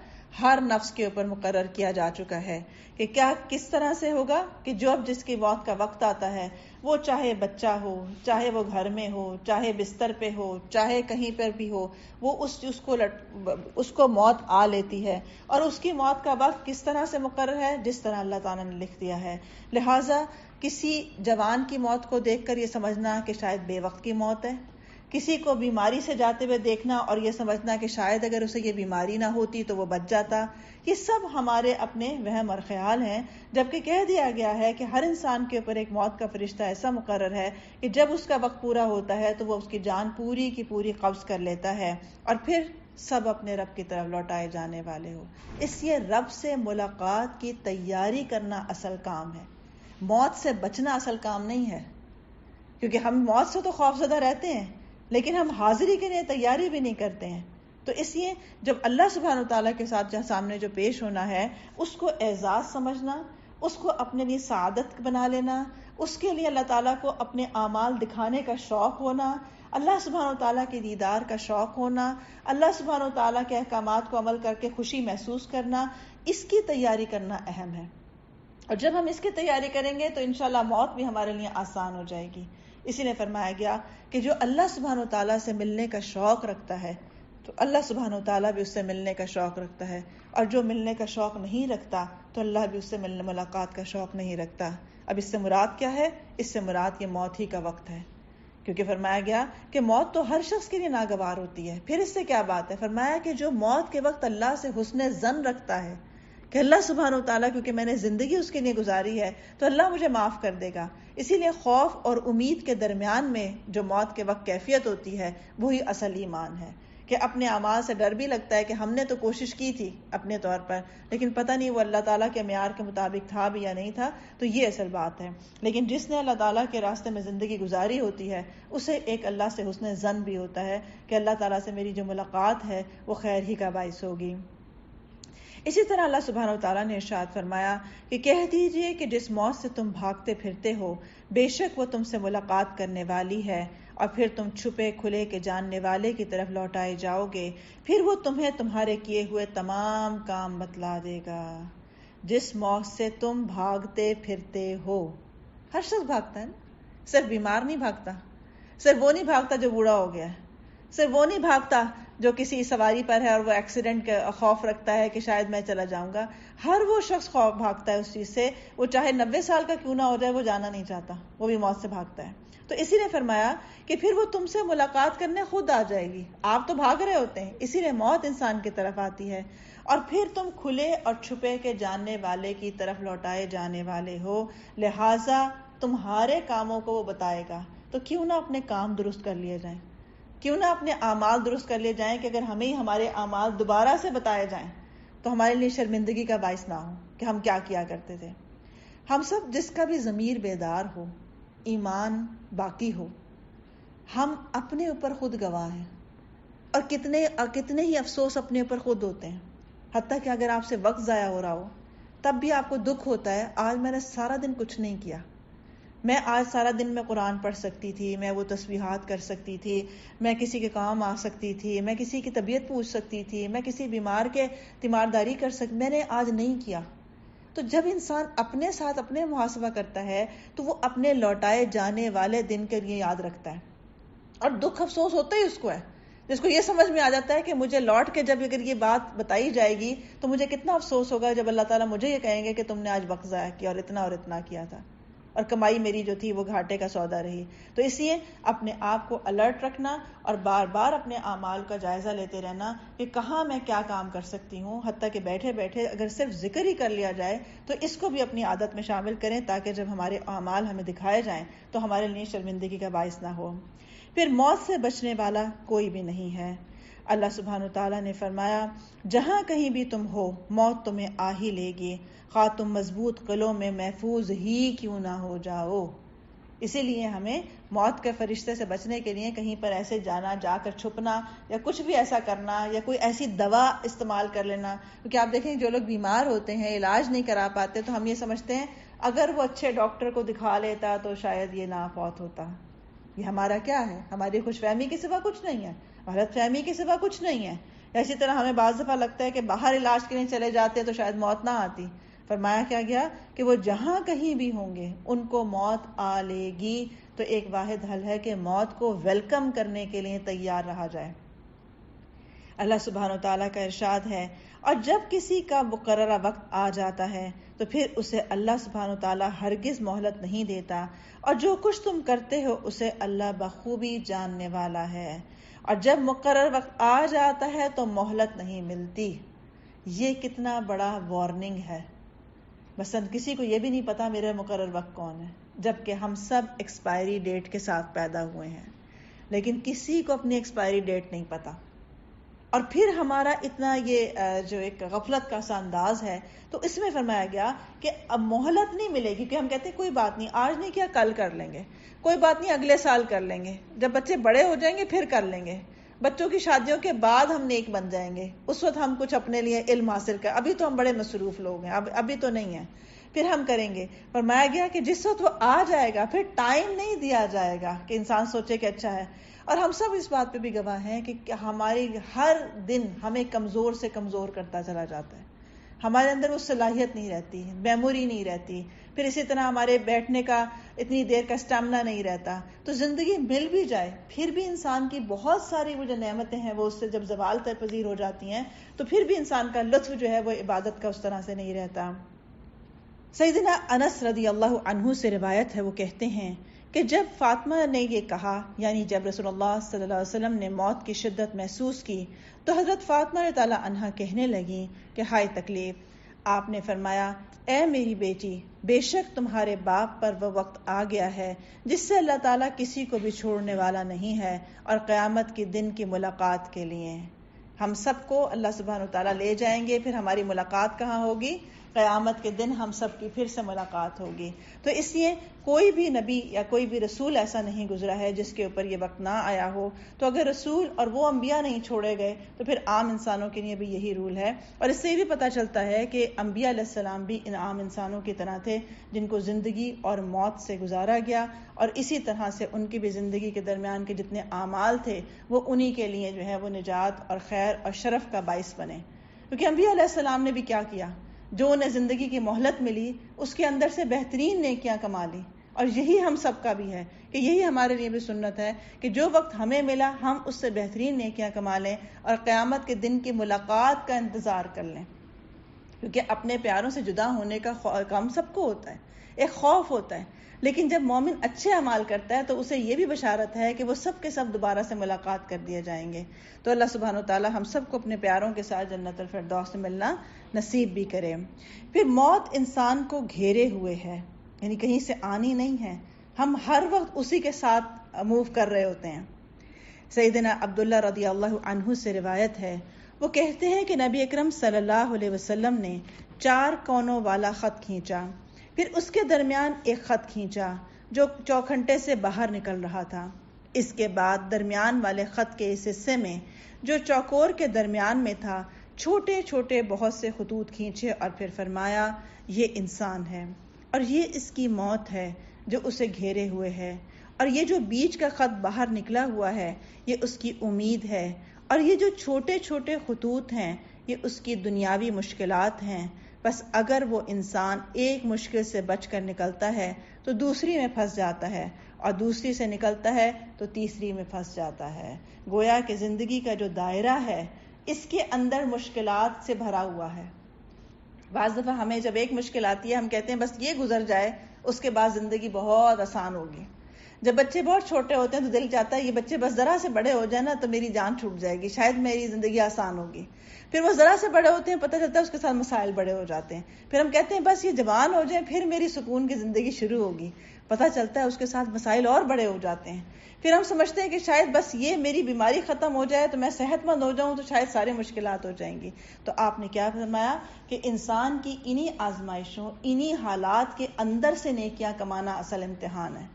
ہر نفس کے اوپر مقرر کیا جا چکا ہے کہ کیا کس طرح سے ہوگا کہ جو اب جس کی موت کا وقت آتا ہے وہ چاہے بچہ ہو، چاہے وہ گھر میں ہو، چاہے بستر پہ ہو، چاہے کہیں پر بھی ہو، وہ اس کو موت آ لیتی ہے. اور اس کی موت کا وقت کس طرح سے مقرر ہے؟ جس طرح اللہ تعالیٰ نے لکھ دیا ہے. لہٰذا کسی جوان کی موت کو دیکھ کر یہ سمجھنا کہ شاید بے وقت کی موت ہے، کسی کو بیماری سے جاتے ہوئے دیکھنا اور یہ سمجھنا کہ شاید اگر اسے یہ بیماری نہ ہوتی تو وہ بچ جاتا، یہ سب ہمارے اپنے وہم اور خیال ہیں. جبکہ کہہ دیا گیا ہے کہ ہر انسان کے اوپر ایک موت کا فرشتہ ایسا مقرر ہے کہ جب اس کا وقت پورا ہوتا ہے تو وہ اس کی جان پوری کی پوری قبض کر لیتا ہے اور پھر سب اپنے رب کی طرف لوٹائے جانے والے ہو. اس لیے رب سے ملاقات کی تیاری کرنا اصل کام ہے، موت سے بچنا اصل کام نہیں ہے. کیونکہ ہم موت سے تو خوفزدہ رہتے ہیں لیکن ہم حاضری کے لیے تیاری بھی نہیں کرتے ہیں. تو اس لیے جب اللہ سبحانہ وتعالیٰ کے ساتھ سامنے جو پیش ہونا ہے اس کو اعزاز سمجھنا، اس کو اپنے لیے سعادت بنا لینا، اس کے لیے اللہ تعالیٰ کو اپنے اعمال دکھانے کا شوق ہونا، اللہ سبحانہ وتعالیٰ کے دیدار کا شوق ہونا، اللہ سبحانہ وتعالیٰ کے احکامات کو عمل کر کے خوشی محسوس کرنا، اس کی تیاری کرنا اہم ہے. اور جب ہم اس کی تیاری کریں گے تو انشاءاللہ موت بھی ہمارے لیے آسان ہو جائے گی. اسی لیے فرمایا گیا کہ جو اللہ سبحانہ وتعالیٰ سے ملنے کا شوق رکھتا ہے تو اللہ سبحانہ وتعالیٰ بھی اس سے ملنے کا شوق رکھتا ہے، اور جو ملنے کا شوق نہیں رکھتا تو اللہ بھی اس سے ملنے ملاقات کا شوق نہیں رکھتا. اب اس سے مراد کیا ہے؟ اس سے مراد یہ موت ہی کا وقت ہے. کیونکہ فرمایا گیا کہ موت تو ہر شخص کے لیے ناگوار ہوتی ہے. پھر اس سے کیا بات ہے؟ فرمایا کہ جو موت کے وقت اللہ سے حسن ظن رکھتا ہے کہ اللہ سبحانہ وتعالیٰ کیونکہ میں نے زندگی اس کے لیے گزاری ہے تو اللہ مجھے معاف کر دے گا. اسی لیے خوف اور امید کے درمیان میں جو موت کے وقت کیفیت ہوتی ہے وہی اصل ایمان ہے، کہ اپنے اعمال سے ڈر بھی لگتا ہے کہ ہم نے تو کوشش کی تھی اپنے طور پر لیکن پتہ نہیں وہ اللہ تعالیٰ کے معیار کے مطابق تھا بھی یا نہیں تھا. تو یہ اصل بات ہے. لیکن جس نے اللہ تعالیٰ کے راستے میں زندگی گزاری ہوتی ہے اسے ایک اللہ سے حسن ظن بھی ہوتا ہے کہ اللہ تعالیٰ سے میری جو ملاقات ہے وہ خیر ہی کا باعث ہوگی. اسی طرح اللہ سبحانہ وتعالیٰ نے ارشاد فرمایا کہ کہہ دیجئے کہ جس موت سے تم بھاگتے پھرتے ہو بے شک وہ تم سے ملاقات کرنے والی ہے، اور پھر تم چھپے کھلے کے جاننے والے کی طرف لوٹائے جاؤ گے، پھر وہ تمہیں تمہارے کیے ہوئے تمام کام بتلا دے گا. جس موت سے تم بھاگتے پھرتے ہو، ہر شخص بھاگتا ہے نا، صرف بیمار نہیں بھاگتا، صرف وہ نہیں بھاگتا جو بوڑھا ہو گیا ہے، صرف وہ نہیں بھاگتا جو کسی سواری پر ہے اور وہ ایکسیڈنٹ کا خوف رکھتا ہے کہ شاید میں چلا جاؤں گا. ہر وہ شخص خوف بھاگتا ہے اس چیز سے، وہ چاہے 90 سال کا کیوں نہ ہو جائے وہ جانا نہیں چاہتا، وہ بھی موت سے بھاگتا ہے. تو اسی نے فرمایا کہ پھر وہ تم سے ملاقات کرنے خود آ جائے گی. آپ تو بھاگ رہے ہوتے ہیں، اسی لیے موت انسان کی طرف آتی ہے، اور پھر تم کھلے اور چھپے کے جاننے والے کی طرف لوٹائے جانے والے ہو، لہٰذا تمہارے کاموں کو وہ بتائے گا. تو کیوں نہ اپنے کام درست کر لیے جائیں، کیوں نہ اپنے اعمال درست کر لیے جائیں کہ اگر ہمیں ہمارے اعمال دوبارہ سے بتائے جائیں تو ہمارے لیے شرمندگی کا باعث نہ ہو کہ ہم کیا کیا کرتے تھے. ہم سب جس کا بھی ضمیر بیدار ہو، ایمان باقی ہو، ہم اپنے اوپر خود گواہ ہیں اور کتنے ہی افسوس اپنے اوپر خود ہوتے ہیں. حتیٰ کہ اگر آپ سے وقت ضائع ہو رہا ہو تب بھی آپ کو دکھ ہوتا ہے، آج میں نے سارا دن کچھ نہیں کیا، میں آج سارا دن میں قرآن پڑھ سکتی تھی، میں وہ تسبیحات کر سکتی تھی، میں کسی کے کام آ سکتی تھی، میں کسی کی طبیعت پوچھ سکتی تھی، میں کسی بیمار کے تیمارداری کر سکتی، میں نے آج نہیں کیا. تو جب انسان اپنے ساتھ اپنے محاسبہ کرتا ہے تو وہ اپنے لوٹائے جانے والے دن کے لیے یاد رکھتا ہے، اور دکھ افسوس ہوتا ہی اس کو ہے جس کو یہ سمجھ میں آ جاتا ہے کہ مجھے لوٹ کے جب اگر یہ بات بتائی جائے گی تو مجھے کتنا افسوس ہوگا جب اللہ تعالیٰ مجھے یہ کہیں گے کہ تم نے آج وقت ضائع کیا اور اتنا کیا تھا. اور کمائی میری جو تھی وہ گھاٹے کا سودا رہی. تو اس لیے اپنے آپ کو الرٹ رکھنا اور بار بار اپنے اعمال کا جائزہ لیتے رہنا کہ کہاں میں کیا کام کر سکتی ہوں. حتیٰ کہ بیٹھے بیٹھے اگر صرف ذکر ہی کر لیا جائے تو اس کو بھی اپنی عادت میں شامل کریں تاکہ جب ہمارے اعمال ہمیں دکھائے جائیں تو ہمارے لیے شرمندگی کا باعث نہ ہو. پھر موت سے بچنے والا کوئی بھی نہیں ہے. اللہ سبحانہ وتعالیٰ نے فرمایا جہاں کہیں بھی تم ہو موت تمہیں آ ہی لے گی خواہ تم مضبوط قلعوں میں محفوظ ہی کیوں نہ ہو جاؤ. اسی لیے ہمیں موت کے فرشتے سے بچنے کے لیے کہیں پر ایسے جانا، جا کر چھپنا یا کچھ بھی ایسا کرنا یا کوئی ایسی دوا استعمال کر لینا. کیونکہ آپ دیکھیں جو لوگ بیمار ہوتے ہیں، علاج نہیں کرا پاتے، تو ہم یہ سمجھتے ہیں اگر وہ اچھے ڈاکٹر کو دکھا لیتا تو شاید یہ نہ فوت ہوتا. یہ ہمارا کیا ہے؟ ہماری خوش فہمی کے سوا کچھ نہیں ہے، غلط فہمی کے سوا کچھ نہیں ہے. اسی طرح ہمیں بعض دفعہ لگتا ہے کہ باہر علاج کے لیے چلے جاتے تو شاید موت نہ آتی. فرمایا کیا گیا کہ وہ جہاں کہیں بھی ہوں گے ان کو موت آ لے گی. تو ایک واحد حل ہے کہ موت کو ویلکم کرنے کے لیے تیار رہا جائے. اللہ سبحانہ و تعالیٰ کا ارشاد ہے اور جب کسی کا مقررہ وقت آ جاتا ہے تو پھر اسے اللہ سبحانہ و تعالیٰ ہرگز مہلت نہیں دیتا اور جو کچھ تم کرتے ہو اسے اللہ بخوبی جاننے والا ہے. اور جب مقرر وقت آ جاتا ہے تو مہلت نہیں ملتی. یہ کتنا بڑا وارننگ ہے. مثلا کسی کو یہ بھی نہیں پتا میرا مقرر وقت کون ہے، جبکہ ہم سب ایکسپائری ڈیٹ کے ساتھ پیدا ہوئے ہیں، لیکن کسی کو اپنی ایکسپائری ڈیٹ نہیں پتا. اور پھر ہمارا اتنا یہ جو ایک غفلت کا سا انداز ہے، تو اس میں فرمایا گیا کہ اب مہلت نہیں ملے گی. کہ ہم کہتے ہیں کوئی بات نہیں، آج نہیں کیا کل کر لیں گے، کوئی بات نہیں اگلے سال کر لیں گے، جب بچے بڑے ہو جائیں گے پھر کر لیں گے، بچوں کی شادیوں کے بعد ہم نیک بن جائیں گے، اس وقت ہم کچھ اپنے لیے علم حاصل کر، ابھی تو ہم بڑے مصروف لوگ ہیں، ابھی تو نہیں ہیں، پھر ہم کریں گے. فرمایا گیا کہ جس وقت وہ آ جائے گا پھر ٹائم نہیں دیا جائے گا کہ انسان سوچے کہ اچھا ہے. اور ہم سب اس بات پہ بھی گواہ ہیں کہ ہماری ہر دن ہمیں کمزور سے کمزور کرتا چلا جاتا ہے. ہمارے اندر وہ صلاحیت نہیں رہتی، میموری نہیں رہتی، پھر اسی طرح ہمارے بیٹھنے کا اتنی دیر کا اسٹیمنا نہیں رہتا. تو زندگی مل بھی جائے پھر بھی انسان کی بہت ساری وہ جو نعمتیں ہیں وہ اس سے جب زوال پذیر ہو جاتی ہیں تو پھر بھی انسان کا لطف جو ہے وہ عبادت کا اس طرح سے نہیں رہتا. سیدنا انس رضی اللہ عنہ سے روایت ہے، وہ کہتے ہیں کہ جب فاطمہ نے یہ کہا، یعنی جب رسول اللہ صلی اللہ علیہ وسلم نے موت کی شدت محسوس کی تو حضرت فاطمہ رضی اللہ عنہا کہنے لگیں کہ ہائے تکلیف. آپ نے فرمایا اے میری بیٹی، بے شک تمہارے باپ پر وہ وقت آ گیا ہے جس سے اللہ تعالیٰ کسی کو بھی چھوڑنے والا نہیں ہے اور قیامت کے دن کی ملاقات کے لیے ہم سب کو اللہ سبحانہ وتعالیٰ لے جائیں گے. پھر ہماری ملاقات کہاں ہوگی؟ قیامت کے دن ہم سب کی پھر سے ملاقات ہوگی. تو اس لیے کوئی بھی نبی یا کوئی بھی رسول ایسا نہیں گزرا ہے جس کے اوپر یہ وقت نہ آیا ہو. تو اگر رسول اور وہ انبیاء نہیں چھوڑے گئے تو پھر عام انسانوں کے لیے بھی یہی رول ہے. اور اس سے یہ بھی پتہ چلتا ہے کہ انبیاء علیہ السلام بھی ان عام انسانوں کی طرح تھے جن کو زندگی اور موت سے گزارا گیا، اور اسی طرح سے ان کی بھی زندگی کے درمیان کے جتنے اعمال تھے وہ انہی کے لیے جو ہے وہ نجات اور خیر اور شرف کا باعث بنے. کیونکہ انبیاء علیہ السلام نے بھی کیا جو انہیں زندگی کی مہلت ملی اس کے اندر سے بہترین نیکیاں کما لی. اور یہی ہم سب کا بھی ہے کہ یہی ہمارے لیے بھی سنت ہے کہ جو وقت ہمیں ملا ہم اس سے بہترین نیکیاں کما لیں اور قیامت کے دن کی ملاقات کا انتظار کر لیں. کیونکہ اپنے پیاروں سے جدا ہونے کا غم سب کو ہوتا ہے، ایک خوف ہوتا ہے، لیکن جب مومن اچھے اعمال کرتا ہے تو اسے یہ بھی بشارت ہے کہ وہ سب کے سب دوبارہ سے ملاقات کر دیے جائیں گے. تو اللہ سبحانہ وتعالی ہم سب کو اپنے پیاروں کے ساتھ جنت الفردوس میں ملنا نصیب بھی کرے. پھر موت انسان کو گھیرے ہوئے ہے، یعنی کہیں سے آنی نہیں ہے، ہم ہر وقت اسی کے ساتھ موو کر رہے ہوتے ہیں. سیدنا عبداللہ رضی اللہ عنہ سے روایت ہے، وہ کہتے ہیں کہ نبی اکرم صلی اللہ علیہ وسلم نے 4 کونوں والا خط کھینچا، پھر اس کے درمیان ایک خط کھینچا جو چوکھنٹے سے باہر نکل رہا تھا. اس کے بعد درمیان والے خط کے اس حصے میں جو چوکور کے درمیان میں تھا چھوٹے چھوٹے بہت سے خطوط کھینچے اور پھر فرمایا یہ انسان ہے اور یہ اس کی موت ہے جو اسے گھیرے ہوئے ہے، اور یہ جو بیچ کا خط باہر نکلا ہوا ہے یہ اس کی امید ہے، اور یہ جو چھوٹے چھوٹے خطوط ہیں یہ اس کی دنیاوی مشکلات ہیں. بس اگر وہ انسان ایک مشکل سے بچ کر نکلتا ہے تو دوسری میں پھنس جاتا ہے، اور دوسری سے نکلتا ہے تو تیسری میں پھنس جاتا ہے. گویا کہ زندگی کا جو دائرہ ہے اس کے اندر مشکلات سے بھرا ہوا ہے. بعض دفعہ ہمیں جب ایک مشکل آتی ہے ہم کہتے ہیں بس یہ گزر جائے اس کے بعد زندگی بہت آسان ہوگی. جب بچے بہت چھوٹے ہوتے ہیں تو دل چاہتا ہے یہ بچے بس ذرا سے بڑے ہو جائیں نا تو میری جان چھوٹ جائے گی, شاید میری زندگی آسان ہوگی. پھر وہ ذرا سے بڑے ہوتے ہیں, پتہ چلتا ہے اس کے ساتھ مسائل بڑے ہو جاتے ہیں. پھر ہم کہتے ہیں بس یہ جوان ہو جائیں پھر میری سکون کی زندگی شروع ہوگی, پتہ چلتا ہے اس کے ساتھ مسائل اور بڑے ہو جاتے ہیں. پھر ہم سمجھتے ہیں کہ شاید بس یہ میری بیماری ختم ہو جائے تو میں صحت مند ہو جاؤں تو شاید ساری مشکلات ہو جائیں گی. تو آپ نے کیا فرمایا کہ انسان کی انہی آزمائشوں, انہی حالات کے اندر سے نیکیاں کمانا اصل امتحان ہے.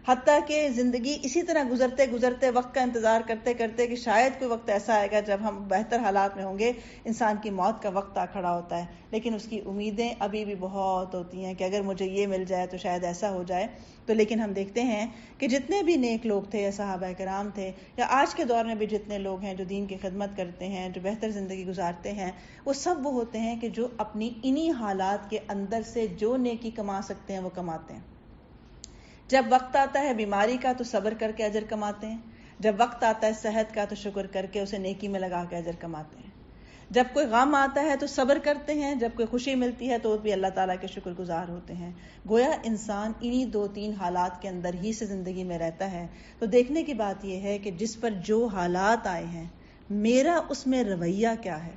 حتیٰ کہ زندگی اسی طرح گزرتے گزرتے وقت کا انتظار کرتے کرتے کہ شاید کوئی وقت ایسا آئے گا جب ہم بہتر حالات میں ہوں گے, انسان کی موت کا وقت آ کھڑا ہوتا ہے, لیکن اس کی امیدیں ابھی بھی بہت ہوتی ہیں کہ اگر مجھے یہ مل جائے تو شاید ایسا ہو جائے. تو لیکن ہم دیکھتے ہیں کہ جتنے بھی نیک لوگ تھے یا صحابہ کرام تھے یا آج کے دور میں بھی جتنے لوگ ہیں جو دین کی خدمت کرتے ہیں, جو بہتر زندگی گزارتے ہیں, وہ سب وہ ہوتے ہیں کہ جو اپنی انہی حالات کے اندر سے جو نیکی کما سکتے ہیں وہ کماتے ہیں. جب وقت آتا ہے بیماری کا تو صبر کر کے اجر کماتے ہیں, جب وقت آتا ہے صحت کا تو شکر کر کے اسے نیکی میں لگا کے اجر کماتے ہیں. جب کوئی غم آتا ہے تو صبر کرتے ہیں, جب کوئی خوشی ملتی ہے تو بھی اللہ تعالیٰ کے شکر گزار ہوتے ہیں. گویا انسان انہی 2-3 حالات کے اندر ہی سے زندگی میں رہتا ہے. تو دیکھنے کی بات یہ ہے کہ جس پر جو حالات آئے ہیں میرا اس میں رویہ کیا ہے.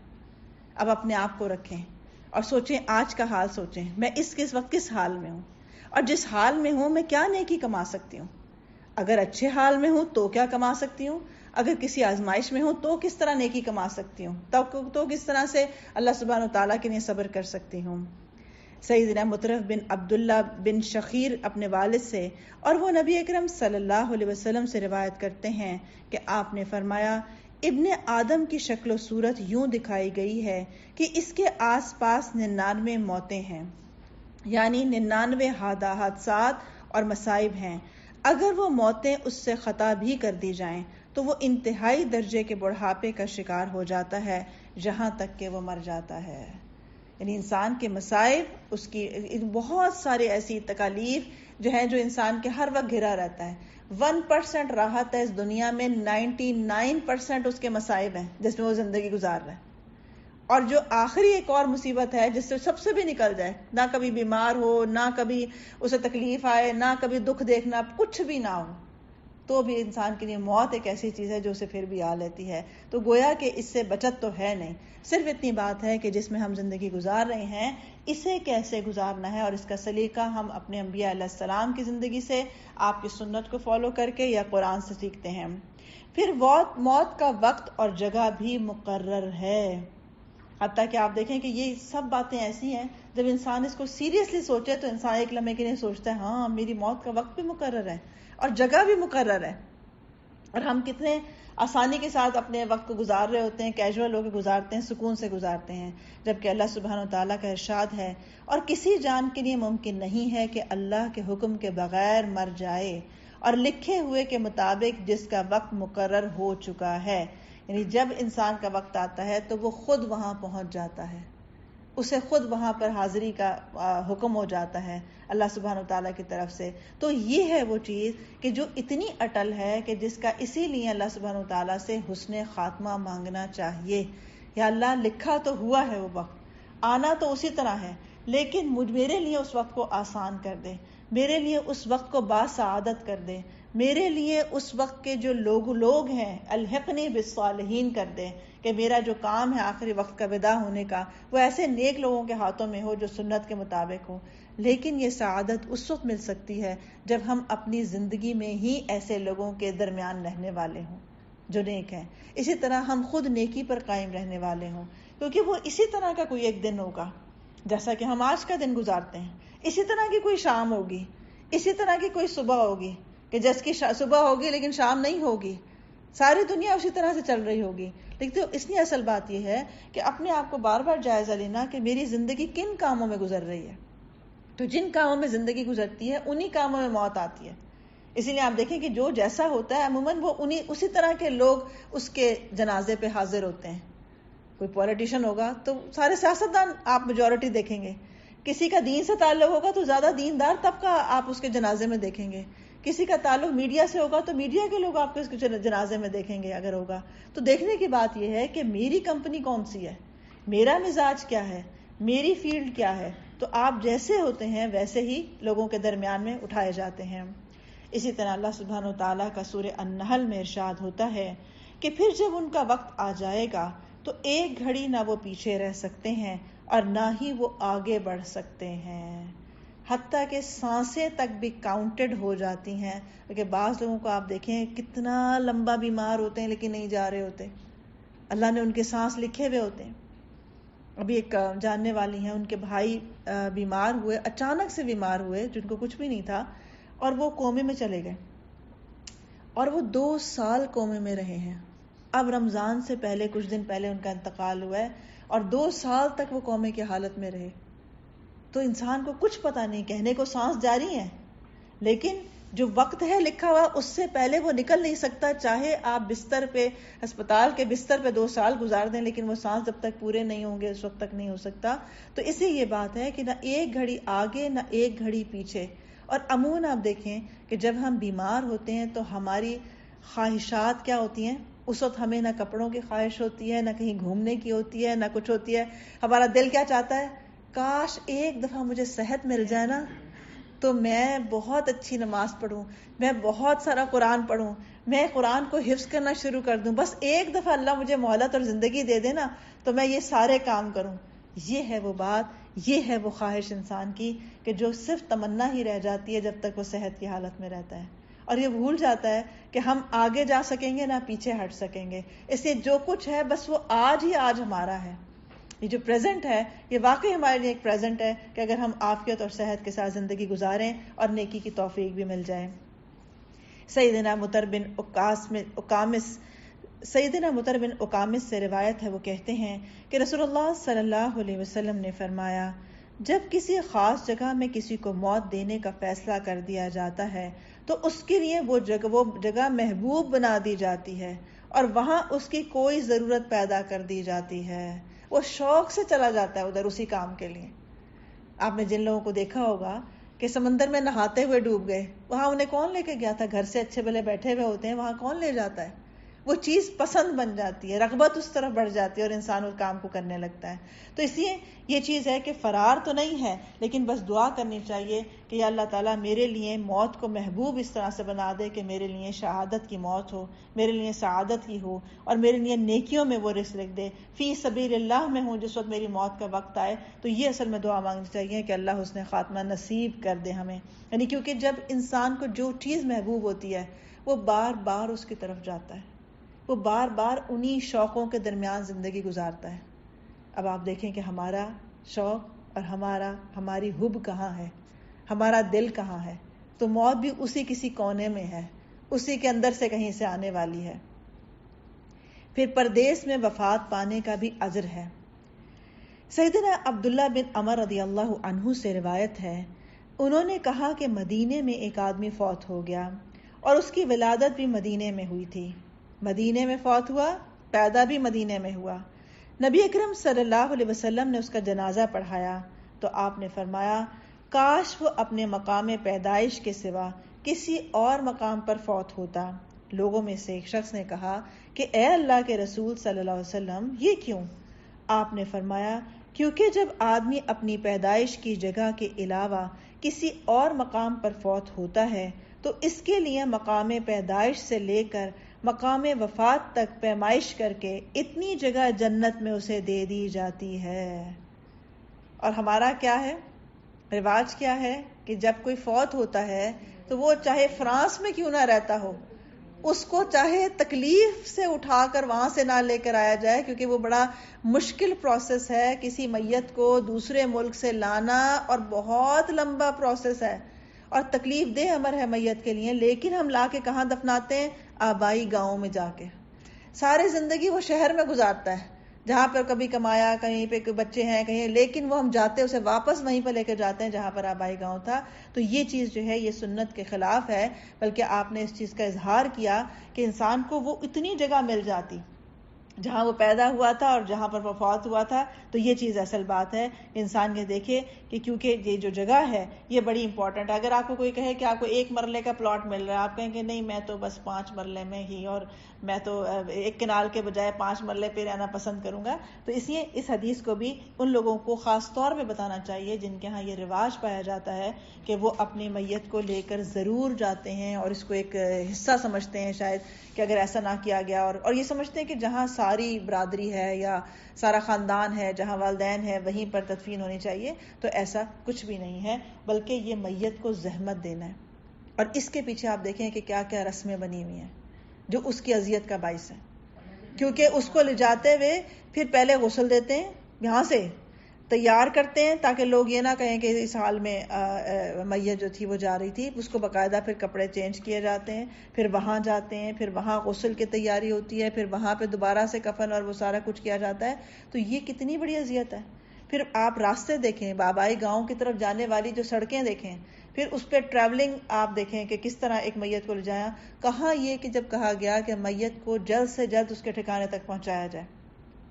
اب اپنے آپ کو رکھیں اور سوچیں, آج کا حال سوچیں, میں اس وقت کس حال میں ہوں, اور جس حال میں ہوں میں کیا نیکی کما سکتی ہوں. اگر اچھے حال میں ہوں تو کیا کما سکتی ہوں, اگر کسی آزمائش میں ہوں تو کس طرح نیکی کما سکتی ہوں, تو کس طرح سے اللہ سبحانہ وتعالیٰ کے لیے صبر کر سکتی ہوں. سیدنا مطرف بن عبداللہ بن شخیر اپنے والد سے, اور وہ نبی اکرم صلی اللہ علیہ وسلم سے روایت کرتے ہیں کہ آپ نے فرمایا, ابن آدم کی شکل و صورت یوں دکھائی گئی ہے کہ اس کے آس پاس 99 موتیں ہیں, یعنی 99 حادثات اور مصائب ہیں. اگر وہ موتیں اس سے خطا بھی کر دی جائیں تو وہ انتہائی درجے کے بڑھاپے کا شکار ہو جاتا ہے جہاں تک کہ وہ مر جاتا ہے. یعنی انسان کے مصائب, اس کی بہت سارے ایسی تکالیف جو ہیں جو انسان کے ہر وقت گھرا رہتا ہے. 1% راحت ہے اس دنیا میں, 99% اس کے مصائب ہیں جس میں وہ زندگی گزار رہا ہے. اور جو آخری ایک اور مصیبت ہے جس سے سب سے بھی نکل جائے, نہ کبھی بیمار ہو, نہ کبھی اسے تکلیف آئے, نہ کبھی دکھ دیکھنا, کچھ بھی نہ ہو, تو بھی انسان کے لیے موت ایک ایسی چیز ہے جو اسے پھر بھی آ لیتی ہے. تو گویا کہ اس سے بچت تو ہے نہیں, صرف اتنی بات ہے کہ جس میں ہم زندگی گزار رہے ہیں اسے کیسے گزارنا ہے, اور اس کا سلیقہ ہم اپنے انبیاء علیہ السلام کی زندگی سے, آپ کی سنت کو فالو کر کے یا قرآن سے سیکھتے ہیں. پھر موت کا وقت اور جگہ بھی مقرر ہے. حتیٰ کہ آپ دیکھیں کہ یہ سب باتیں ایسی ہیں جب انسان اس کو سیریسلی سوچے تو انسان ایک لمحے کے لیے سوچتا ہے ہاں میری موت کا وقت بھی مقرر ہے اور جگہ بھی مقرر ہے. اور ہم کتنے آسانی کے ساتھ اپنے وقت کو گزار رہے ہوتے ہیں, کیجول ہو کے گزارتے ہیں, سکون سے گزارتے ہیں, جبکہ اللہ سبحانہ وتعالیٰ کا ارشاد ہے, اور کسی جان کے لیے ممکن نہیں ہے کہ اللہ کے حکم کے بغیر مر جائے, اور لکھے ہوئے کے مطابق جس کا وقت مقرر ہو چکا ہے. یعنی جب انسان کا وقت آتا ہے تو وہ خود وہاں پہنچ جاتا ہے, اسے خود وہاں پر حاضری کا حکم ہو جاتا ہے اللہ سبحانہ وتعالیٰ کی طرف سے. تو یہ ہے وہ چیز کہ جو اتنی اٹل ہے کہ جس کا اسی لیے اللہ سبحانہ وتعالیٰ سے حسن خاتمہ مانگنا چاہیے. یا اللہ لکھا تو ہوا ہے, وہ وقت آنا تو اسی طرح ہے, لیکن میرے لیے اس وقت کو آسان کر دے, میرے لیے اس وقت کو باسعادت کر دے, میرے لیے اس وقت کے جو لوگ ہیں الحقنی بالصالحین کر دے, کہ میرا جو کام ہے آخری وقت کا ودا ہونے کا وہ ایسے نیک لوگوں کے ہاتھوں میں ہو جو سنت کے مطابق ہو. لیکن یہ سعادت اس وقت مل سکتی ہے جب ہم اپنی زندگی میں ہی ایسے لوگوں کے درمیان رہنے والے ہوں جو نیک ہیں. اسی طرح ہم خود نیکی پر قائم رہنے والے ہوں, کیونکہ وہ اسی طرح کا کوئی ایک دن ہوگا جیسا کہ ہم آج کا دن گزارتے ہیں, اسی طرح کی کوئی شام ہوگی, اسی طرح کی کوئی صبح ہوگی کہ جس کی صبح ہوگی لیکن شام نہیں ہوگی, ساری دنیا اسی طرح سے چل رہی ہوگی. لیکن اس لیے اصل بات یہ ہے کہ اپنے آپ کو بار بار جائزہ لینا کہ میری زندگی کن کاموں میں گزر رہی ہے. تو جن کاموں میں زندگی گزرتی ہے انہی کاموں میں موت آتی ہے. اسی لیے آپ دیکھیں کہ جو جیسا ہوتا ہے عموماً وہ اسی طرح کے لوگ اس کے جنازے پہ حاضر ہوتے ہیں. کوئی پولیٹیشین ہوگا تو سارے سیاستدان آپ میجورٹی دیکھیں گے, کسی کا دین سے تعلق ہوگا تو زیادہ دیندار طبقہ آپ اس کے جنازے میں دیکھیں گے, کسی کا تعلق میڈیا سے ہوگا تو میڈیا کے لوگ آپ کے جنازے میں دیکھیں گے اگر ہوگا. تو دیکھنے کی بات یہ ہے کہ میری کمپنی کون سی ہے, میرا مزاج کیا ہے, میری فیلڈ کیا ہے، تو آپ جیسے ہوتے ہیں ویسے ہی لوگوں کے درمیان میں اٹھائے جاتے ہیں۔ اسی طرح اللہ سبحانہ و تعالیٰ کا سورہ النحل میں ارشاد ہوتا ہے کہ پھر جب ان کا وقت آ جائے گا تو ایک گھڑی نہ وہ پیچھے رہ سکتے ہیں اور نہ ہی وہ آگے بڑھ سکتے ہیں، حتیٰ کہ سانسیں تک بھی کاؤنٹڈ ہو جاتی ہیں۔ کیونکہ بعض لوگوں کو آپ دیکھیں کتنا لمبا بیمار ہوتے ہیں لیکن نہیں جا رہے ہوتے، اللہ نے ان کے سانس لکھے ہوئے ہوتے ہیں۔ ابھی ایک جاننے والی ہیں، ان کے بھائی بیمار ہوئے، اچانک سے بیمار ہوئے، جن کو کچھ بھی نہیں تھا، اور وہ کومے میں چلے گئے اور وہ 2 سال کومے میں رہے ہیں۔ اب رمضان سے پہلے کچھ دن پہلے ان کا انتقال ہوا ہے اور 2 سال تک وہ کومے کی حالت میں رہے۔ تو انسان کو کچھ پتا نہیں، کہنے کو سانس جاری ہے لیکن جو وقت ہے لکھا ہوا اس سے پہلے وہ نکل نہیں سکتا، چاہے آپ بستر پہ، ہسپتال کے بستر پہ 2 سال گزار دیں لیکن وہ سانس جب تک پورے نہیں ہوں گے اس وقت تک نہیں ہو سکتا۔ تو اس سے یہ بات ہے کہ نہ ایک گھڑی آگے نہ ایک گھڑی پیچھے۔ اور عموماً آپ دیکھیں کہ جب ہم بیمار ہوتے ہیں تو ہماری خواہشات کیا ہوتی ہیں، اس وقت ہمیں نہ کپڑوں کی خواہش ہوتی ہے، نہ کہیں گھومنے کی ہوتی ہے، نہ کچھ ہوتی ہے۔ ہمارا دل کیا چاہتا ہے، کاش ایک دفعہ مجھے صحت مل جائے نا تو میں بہت اچھی نماز پڑھوں، میں بہت سارا قرآن پڑھوں، میں قرآن کو حفظ کرنا شروع کر دوں، بس ایک دفعہ اللہ مجھے مہلت اور زندگی دے دے نا تو میں یہ سارے کام کروں۔ یہ ہے وہ بات، یہ ہے وہ خواہش انسان کی کہ جو صرف تمنا ہی رہ جاتی ہے جب تک وہ صحت کی حالت میں رہتا ہے، اور یہ بھول جاتا ہے کہ ہم آگے جا سکیں گے نہ پیچھے ہٹ سکیں گے۔ اس لیے جو کچھ ہے بس وہ آج ہی آج ہمارا ہے۔ یہ جو پریزنٹ ہے یہ واقعی ہمارے لیے ایک پریزنٹ ہے کہ اگر ہم عافیت اور صحت کے ساتھ زندگی گزاریں اور نیکی کی توفیق بھی مل جائے۔ سیدنا مطر بن اقامس سے روایت ہے، وہ کہتے ہیں کہ رسول اللہ صلی اللہ علیہ وسلم نے فرمایا، جب کسی خاص جگہ میں کسی کو موت دینے کا فیصلہ کر دیا جاتا ہے تو اس کے لیے وہ جگہ محبوب بنا دی جاتی ہے اور وہاں اس کی کوئی ضرورت پیدا کر دی جاتی ہے، وہ شوق سے چلا جاتا ہے ادھر اسی کام کے لیے۔ آپ نے جن لوگوں کو دیکھا ہوگا کہ سمندر میں نہاتے ہوئے ڈوب گئے، وہاں انہیں کون لے کے گیا تھا؟ گھر سے اچھے بھلے بیٹھے ہوئے ہوتے ہیں، وہاں کون لے جاتا ہے؟ وہ چیز پسند بن جاتی ہے، رغبت اس طرف بڑھ جاتی ہے اور انسان اس کام کو کرنے لگتا ہے۔ تو اس لیے یہ چیز ہے کہ فرار تو نہیں ہے لیکن بس دعا کرنی چاہیے کہ یا اللہ تعالیٰ میرے لیے موت کو محبوب اس طرح سے بنا دے کہ میرے لیے شہادت کی موت ہو، میرے لیے سعادت کی ہو، اور میرے لیے نیکیوں میں وہ رزق لکھ دے، فی سبیل اللہ میں ہوں جس وقت میری موت کا وقت آئے۔ تو یہ اصل میں دعا مانگنی چاہیے کہ اللہ حسن خاتمہ نصیب کر دے ہمیں، یعنی کیونکہ جب انسان کو جو چیز محبوب ہوتی ہے وہ بار بار اس کی طرف جاتا ہے، وہ بار بار انہی شوقوں کے درمیان زندگی گزارتا ہے۔ اب آپ دیکھیں کہ ہمارا شوق اور ہماری حب کہاں ہے، ہمارا دل کہاں ہے، تو موت بھی اسی کسی کونے میں ہے، اسی کے اندر سے کہیں سے آنے والی ہے۔ پھر پردیس میں وفات پانے کا بھی اجر ہے۔ سیدنا عبداللہ بن عمر رضی اللہ عنہ سے روایت ہے، انہوں نے کہا کہ مدینے میں ایک آدمی فوت ہو گیا اور اس کی ولادت بھی مدینے میں ہوئی تھی، مدینے میں فوت ہوا، پیدا بھی مدینے میں ہوا۔ نبی اکرم صلی اللہ علیہ وسلم نے اس کا جنازہ پڑھایا تو آپ نے فرمایا، کاش وہ اپنے مقام پیدائش کے سوا کسی اور مقام پر فوت ہوتا۔ لوگوں میں سے ایک شخص نے کہا کہ اے اللہ کے رسول صلی اللہ علیہ وسلم، یہ کیوں؟ آپ نے فرمایا، کیونکہ جب آدمی اپنی پیدائش کی جگہ کے علاوہ کسی اور مقام پر فوت ہوتا ہے تو اس کے لیے مقام پیدائش سے لے کر مقام وفات تک پیمائش کر کے اتنی جگہ جنت میں اسے دے دی جاتی ہے۔ اور ہمارا کیا ہے، رواج کیا ہے کہ جب کوئی فوت ہوتا ہے تو وہ چاہے فرانس میں کیوں نہ رہتا ہو، اس کو چاہے تکلیف سے اٹھا کر وہاں سے نہ لے کر آیا جائے، کیونکہ وہ بڑا مشکل پروسیس ہے کسی میت کو دوسرے ملک سے لانا، اور بہت لمبا پروسیس ہے اور تکلیف دہ امر ہے میت کے لیے، لیکن ہم لا کے کہاں دفناتے ہیں؟ آبائی گاؤں میں جا کے۔ ساری زندگی وہ شہر میں گزارتا ہے جہاں پر کبھی کمایا، کہیں پہ کوئی بچے ہیں کہیں، لیکن وہ ہم جاتے اسے واپس وہیں پہ لے کے جاتے ہیں جہاں پر آبائی گاؤں تھا۔ تو یہ چیز جو ہے یہ سنت کے خلاف ہے، بلکہ آپ نے اس چیز کا اظہار کیا کہ انسان کو وہ اتنی جگہ مل جاتی جہاں وہ پیدا ہوا تھا اور جہاں پر وہ فوت ہوا تھا۔ تو یہ چیز اصل بات ہے، انسان یہ دیکھے کہ کیونکہ یہ جو جگہ ہے یہ بڑی امپورٹنٹ ہے۔ اگر آپ کو کوئی کہے کہ آپ کو 1 مرلے کا پلاٹ مل رہا ہے، آپ کہیں کہ نہیں میں تو بس 5 مرلے میں ہی اور میں تو ایک کنال کے بجائے 5 مرلے پہ رہنا پسند کروں گا. تو اس لیے اس حدیث کو بھی ان لوگوں کو خاص طور پہ بتانا چاہیے جن کے ہاں یہ رواج پایا جاتا ہے کہ وہ اپنی میت کو لے کر ضرور جاتے ہیں اور اس کو ایک حصہ سمجھتے ہیں شاید کہ اگر ایسا نہ کیا گیا, اور یہ سمجھتے ہیں کہ جہاں ساری برادری ہے یا سارا خاندان ہے, جہاں والدین ہے, وہیں پر تدفین ہونی چاہیے. تو ایسا کچھ بھی نہیں ہے, بلکہ یہ میت کو زحمت دینا ہے. اور اس کے پیچھے آپ دیکھیں کہ کیا کیا رسمیں بنی ہوئی ہیں جو اس کی اذیت کا باعث ہے, کیونکہ اس کو لے جاتے ہوئے پھر پہلے غسل دیتے ہیں, یہاں سے تیار کرتے ہیں تاکہ لوگ یہ نہ کہیں کہ اس حال میں میت جو تھی وہ جا رہی تھی. اس کو باقاعدہ پھر کپڑے چینج کیے جاتے ہیں, پھر وہاں جاتے ہیں, پھر وہاں غسل کی تیاری ہوتی ہے, پھر وہاں پہ دوبارہ سے کفن اور وہ سارا کچھ کیا جاتا ہے. تو یہ کتنی بڑی اذیت ہے. پھر آپ راستے دیکھیں, بابائی گاؤں کی طرف جانے والی جو سڑکیں دیکھیں, پھر اس پہ ٹریولنگ آپ دیکھیں کہ کس طرح ایک میت کو لے جایا. کہاں یہ کہ جب کہا گیا کہ میت کو جلد سے جلد اس کے ٹھکانے تک پہنچایا جائے,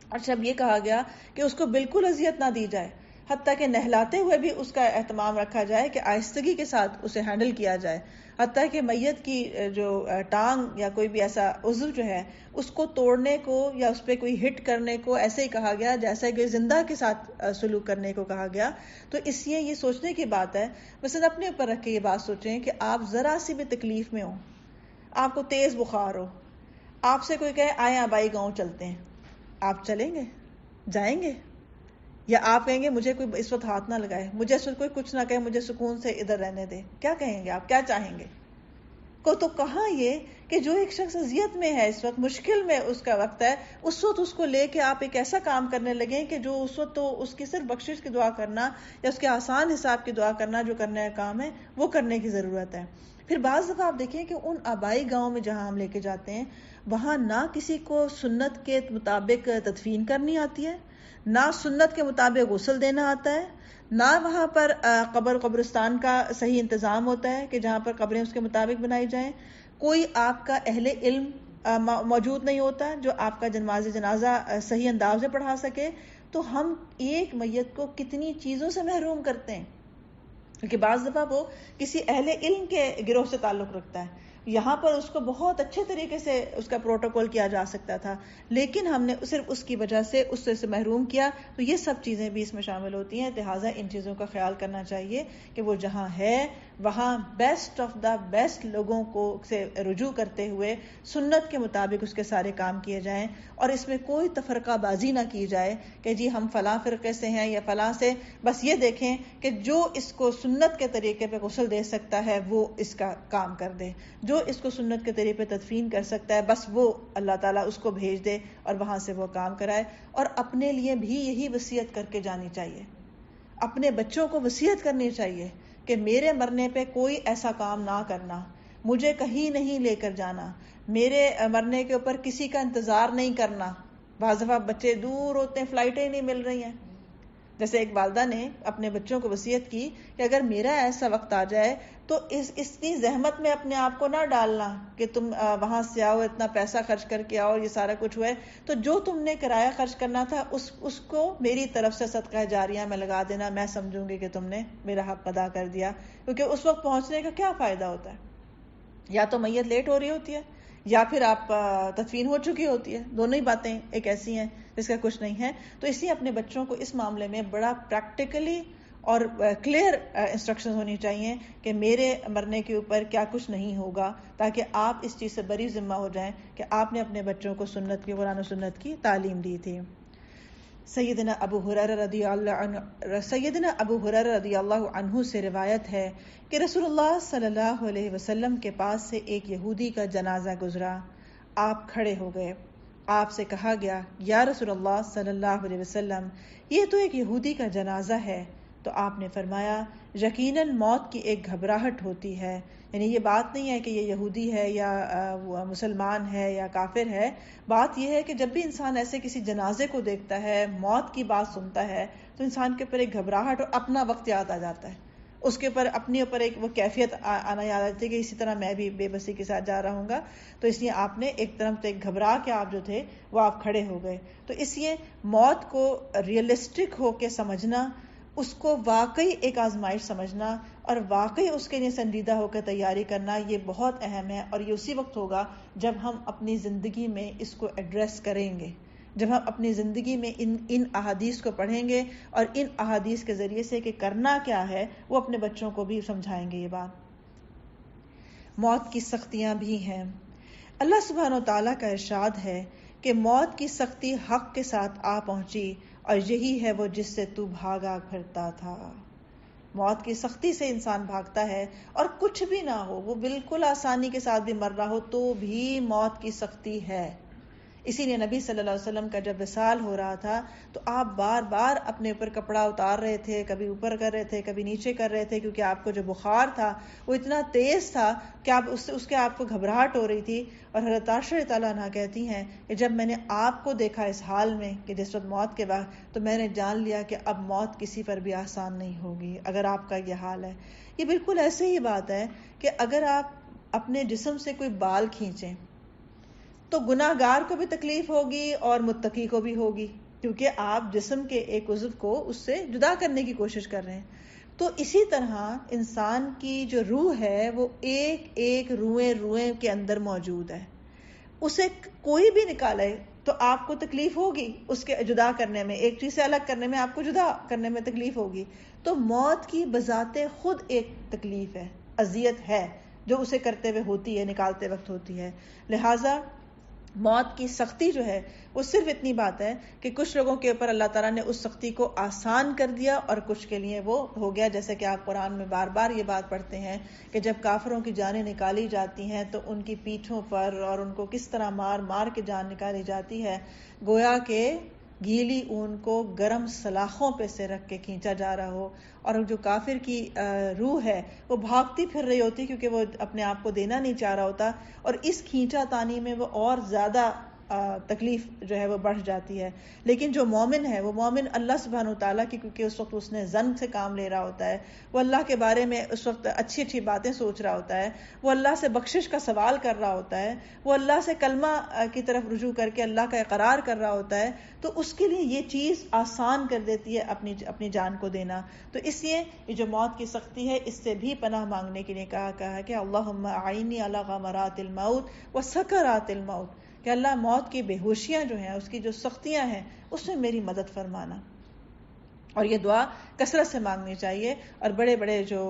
اور جب یہ کہا گیا کہ اس کو بالکل اذیت نہ دی جائے, حتیٰ کہ نہلاتے ہوئے بھی اس کا اہتمام رکھا جائے کہ آہستگی کے ساتھ اسے ہینڈل کیا جائے, حتیٰ کہ میت کی جو ٹانگ یا کوئی بھی ایسا عضو جو ہے اس کو توڑنے کو یا اس پہ کوئی ہٹ کرنے کو ایسے ہی کہا گیا جیسے کہ زندہ کے ساتھ سلوک کرنے کو کہا گیا. تو اس لیے یہ سوچنے کی بات ہے, مثلا اپنے اوپر رکھ کے یہ بات سوچیں کہ آپ ذرا سی بھی تکلیف میں ہو, آپ کو تیز بخار ہو, آپ سے کوئی کہے آئیں آبائی گاؤں چلتے ہیں, آپ چلیں گے, جائیں گے؟ یا آپ کہیں گے مجھے کوئی اس وقت ہاتھ نہ لگائے, مجھے اس وقت کوئی کچھ نہ کہے, مجھے سکون سے ادھر رہنے دے؟ کیا کہیں گے آپ, کیا چاہیں گے؟ تو کہاں یہ کہ جو ایک شخص اذیت میں ہے, اس وقت مشکل میں اس کا وقت ہے, اس وقت اس کو لے کے آپ ایک ایسا کام کرنے لگیں کہ جو اس وقت تو اس کی صرف بخشش کی دعا کرنا یا اس کے آسان حساب کی دعا کرنا جو کرنے کا کام ہے وہ کرنے کی ضرورت ہے. پھر بعض دفعہ آپ دیکھیں کہ ان آبائی گاؤں میں جہاں ہم لے کے جاتے ہیں وہاں نہ کسی کو سنت کے مطابق تدفین کرنی آتی ہے, نہ سنت کے مطابق غسل دینا آتا ہے, نہ وہاں پر قبرستان کا صحیح انتظام ہوتا ہے کہ جہاں پر قبریں اس کے مطابق بنائی جائیں. کوئی آپ کا اہل علم موجود نہیں ہوتا جو آپ کا جنازہ صحیح انداز میں پڑھا سکے. تو ہم ایک میت کو کتنی چیزوں سے محروم کرتے ہیں, کیونکہ بعض دفعہ وہ کسی اہل علم کے گروہ سے تعلق رکھتا ہے. یہاں پر اس کو بہت اچھے طریقے سے اس کا پروٹوکول کیا جا سکتا تھا, لیکن ہم نے صرف اس کی وجہ سے اس سے محروم کیا. تو یہ سب چیزیں بھی اس میں شامل ہوتی ہیں. لہٰذا ان چیزوں کا خیال کرنا چاہیے کہ وہ جہاں ہے وہاں بیسٹ آف دا بیسٹ لوگوں کو سے رجوع کرتے ہوئے سنت کے مطابق اس کے سارے کام کیے جائیں, اور اس میں کوئی تفرقہ بازی نہ کی جائے کہ جی ہم فلاں فرقے سے ہیں یا فلاں سے. بس یہ دیکھیں کہ جو اس کو سنت کے طریقے پہ غسل دے سکتا ہے وہ اس کا کام کر دے, جو اس کو سنت کے طریقے پہ تدفین کر سکتا ہے بس وہ اللہ تعالیٰ اس کو بھیج دے اور وہاں سے وہ کام کرائے. اور اپنے لیے بھی یہی وصیت کر کے جانی چاہیے, اپنے بچوں کو وصیت کرنی چاہیے کہ میرے مرنے پہ کوئی ایسا کام نہ کرنا, مجھے کہیں نہیں لے کر جانا, میرے مرنے کے اوپر کسی کا انتظار نہیں کرنا. بعض دفعہ بچے دور ہوتے ہیں, فلائٹیں نہیں مل رہی ہیں. جیسے ایک والدہ نے اپنے بچوں کو وصیت کی کہ اگر میرا ایسا وقت آ جائے تو اتنی زحمت میں اپنے آپ کو نہ ڈالنا کہ تم وہاں سے آؤ, اتنا پیسہ خرچ کر کے آؤ, یہ سارا کچھ ہوئے, تو جو تم نے کرایہ خرچ کرنا تھا اس کو میری طرف سے صدقہ جاریہ میں لگا دینا, میں سمجھوں گی کہ تم نے میرا حق ادا کر دیا. کیونکہ اس وقت پہنچنے کا کیا فائدہ ہوتا ہے, یا تو میت لیٹ ہو رہی ہوتی ہے یا پھر آپ تدفین ہو چکی ہوتی ہے, دونوں ہی باتیں ایک ایسی ہیں جس کا کچھ نہیں ہے. تو اس لیے اپنے بچوں کو اس معاملے میں بڑا پریکٹیکلی اور کلیئر انسٹرکشن ہونی چاہیے کہ میرے مرنے کے اوپر کیا کچھ نہیں ہوگا, تاکہ آپ اس چیز سے بری ذمہ ہو جائیں کہ آپ نے اپنے بچوں کو سنت کی, قرآن و سنت کی تعلیم دی تھی. سیدنا ابو ہریرہ رضی اللہ عنہ سے روایت ہے کہ رسول اللہ صلی اللہ علیہ وسلم کے پاس سے ایک یہودی کا جنازہ گزرا. آپ کھڑے ہو گئے, آپ سے کہا گیا یا رسول اللہ صلی اللہ علیہ وسلم, یہ تو ایک یہودی کا جنازہ ہے. تو آپ نے فرمایا یقیناً موت کی ایک گھبراہٹ ہوتی ہے, یعنی یہ بات نہیں ہے کہ یہ یہودی ہے یا مسلمان ہے یا کافر ہے, بات یہ ہے کہ جب بھی انسان ایسے کسی جنازے کو دیکھتا ہے, موت کی بات سنتا ہے, تو انسان کے اوپر ایک گھبراہٹ اور اپنا وقت یاد آ جاتا ہے, اس کے اوپر اپنے اوپر ایک وہ کیفیت آنا یاد آتی ہے کہ اسی طرح میں بھی بے بسی کے ساتھ جا رہا ہوں گا. تو اس لیے آپ نے ایک طرف سے گھبرا کے آپ جو تھے وہ آپ کھڑے ہو گئے. تو اس لیے موت کو ریئلسٹک ہو کے سمجھنا, اس کو واقعی ایک آزمائش سمجھنا اور واقعی اس کے لیے سنجیدہ ہو کر تیاری کرنا، یہ بہت اہم ہے. اور یہ اسی وقت ہوگا جب ہم اپنی زندگی میں اس کو ایڈریس کریں گے، جب ہم اپنی زندگی میں ان احادیث کو پڑھیں گے اور ان احادیث کے ذریعے سے کہ کرنا کیا ہے وہ اپنے بچوں کو بھی سمجھائیں گے. یہ بات موت کی سختیاں بھی ہیں. اللہ سبحانہ و تعالیٰ کا ارشاد ہے کہ موت کی سختی حق کے ساتھ آ پہنچی اور یہی ہے وہ جس سے تو بھاگا پھرتا تھا. موت کی سختی سے انسان بھاگتا ہے، اور کچھ بھی نہ ہو، وہ بالکل آسانی کے ساتھ بھی مر رہا ہو تو بھی موت کی سختی ہے. اسی لیے نبی صلی اللہ علیہ وسلم کا جب وصال ہو رہا تھا تو آپ بار بار اپنے اوپر کپڑا اتار رہے تھے، کبھی اوپر کر رہے تھے، کبھی نیچے کر رہے تھے، کیونکہ آپ کو جو بخار تھا وہ اتنا تیز تھا کہ آپ اس کے آپ کو گھبراہٹ ہو رہی تھی. اور حضرت عائشہ رضی اللہ عنہا کہتی ہیں کہ جب میں نے آپ کو دیکھا اس حال میں کہ جس وقت موت کے بعد، تو میں نے جان لیا کہ اب موت کسی پر بھی آسان نہیں ہوگی اگر آپ کا یہ حال ہے. یہ بالکل ایسے ہی بات ہے کہ اگر آپ اپنے جسم سے کوئی بال کھینچیں تو گناہ گار کو بھی تکلیف ہوگی اور متقی کو بھی ہوگی، کیونکہ آپ جسم کے ایک عضو کو اس سے جدا کرنے کی کوشش کر رہے ہیں. تو اسی طرح انسان کی جو روح ہے وہ ایک ایک روئیں کے اندر موجود ہے. اسے کوئی بھی نکالے تو آپ کو تکلیف ہوگی اس کے جدا کرنے میں، ایک چیز سے الگ کرنے میں آپ کو جدا کرنے میں تکلیف ہوگی. تو موت کی بذات خود ایک تکلیف ہے، اذیت ہے جو اسے کرتے ہوئے ہوتی ہے، نکالتے وقت ہوتی ہے. لہٰذا موت کی سختی جو ہے وہ صرف اتنی بات ہے کہ کچھ لوگوں کے اوپر اللہ تعالیٰ نے اس سختی کو آسان کر دیا اور کچھ کے لیے وہ ہو گیا. جیسے کہ آپ قرآن میں بار بار یہ بات پڑھتے ہیں کہ جب کافروں کی جانیں نکالی جاتی ہیں تو ان کی پیٹھوں پر اور ان کو کس طرح مار مار کے جان نکالی جاتی ہے، گویا کہ گیلی اون کو گرم سلاخوں پہ سے رکھ کے کھینچا جا رہا ہو، اور جو کافر کی روح ہے وہ بھاگتی پھر رہی ہوتی کیونکہ وہ اپنے آپ کو دینا نہیں چاہ رہا ہوتا، اور اس کھینچا تانی میں وہ اور زیادہ تکلیف جو ہے وہ بڑھ جاتی ہے. لیکن جو مومن ہے وہ مومن اللہ سبحانہ وتعالیٰ کی، کیونکہ اس وقت اس نے ظن سے کام لے رہا ہوتا ہے، وہ اللہ کے بارے میں اس وقت اچھی اچھی باتیں سوچ رہا ہوتا ہے، وہ اللہ سے بخشش کا سوال کر رہا ہوتا ہے، وہ اللہ سے کلمہ کی طرف رجوع کر کے اللہ کا اقرار کر رہا ہوتا ہے، تو اس کے لیے یہ چیز آسان کر دیتی ہے اپنی جان کو دینا. تو اس لیے یہ جو موت کی سختی ہے اس سے بھی پناہ مانگنے کے لیے کہا ہے کہ اللہم اعینی علی غمرات الموت وسکرات الموت، کہ اللہ موت کی بے ہوشیاں جو ہیں، اس کی جو سختیاں ہیں، اس میں میری مدد فرمانا. اور یہ دعا کثرت سے مانگنی چاہیے. اور بڑے بڑے جو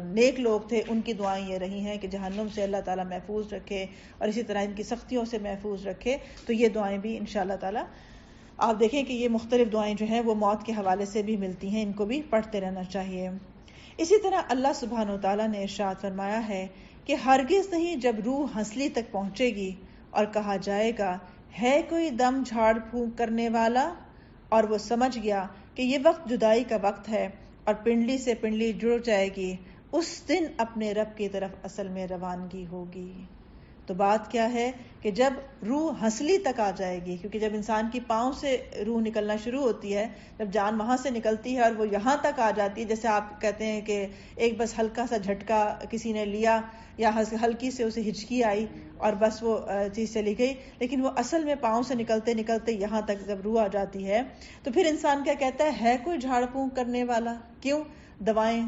نیک لوگ تھے ان کی دعائیں یہ رہی ہیں کہ جہنم سے اللہ تعالیٰ محفوظ رکھے اور اسی طرح ان کی سختیوں سے محفوظ رکھے. تو یہ دعائیں بھی انشاءاللہ تعالیٰ آپ دیکھیں کہ یہ مختلف دعائیں جو ہیں وہ موت کے حوالے سے بھی ملتی ہیں، ان کو بھی پڑھتے رہنا چاہیے. اسی طرح اللہ سبحانہ و تعالیٰ نے ارشاد فرمایا ہے کہ ہرگز نہیں جب روح ہنسلی تک پہنچے گی اور کہا جائے گا ہے کوئی دم جھاڑ پھونک کرنے والا، اور وہ سمجھ گیا کہ یہ وقت جدائی کا وقت ہے اور پنڈلی سے پنڈلی جڑ جائے گی، اس دن اپنے رب کی طرف اصل میں روانگی ہوگی. تو بات کیا ہے کہ جب روح ہنسلی تک آ جائے گی، کیونکہ جب انسان کی پاؤں سے روح نکلنا شروع ہوتی ہے، جب جان وہاں سے نکلتی ہے اور وہ یہاں تک آ جاتی ہے، جیسے آپ کہتے ہیں کہ ایک بس ہلکا سا جھٹکا کسی نے لیا یا ہلکی سے اسے ہچکی آئی اور بس وہ چیز چلی گئی، لیکن وہ اصل میں پاؤں سے نکلتے نکلتے یہاں تک جب روح آ جاتی ہے تو پھر انسان کیا کہتا ہے کوئی جھاڑ پھونک کرنے والا. کیوں؟ دوائیں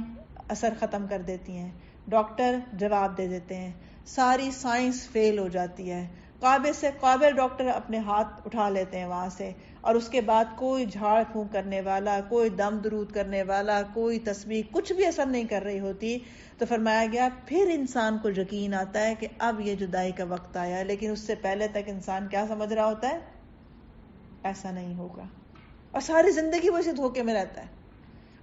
اثر ختم کر دیتی ہیں، ڈاکٹر جواب دے دیتے ہیں، ساری سائنس فیل ہو جاتی ہے، قابل سے قابل ڈاکٹر اپنے ہاتھ اٹھا لیتے ہیں وہاں سے، اور اس کے بعد کوئی جھاڑ پھونک کرنے والا، کوئی دم درود کرنے والا، کوئی تسبیح، کچھ بھی اثر نہیں کر رہی ہوتی. تو فرمایا گیا پھر انسان کو یقین آتا ہے کہ اب یہ جدائی کا وقت آیا ہے. لیکن اس سے پہلے تک انسان کیا سمجھ رہا ہوتا ہے؟ ایسا نہیں ہوگا، اور ساری زندگی وہ اسے دھوکے میں رہتا ہے.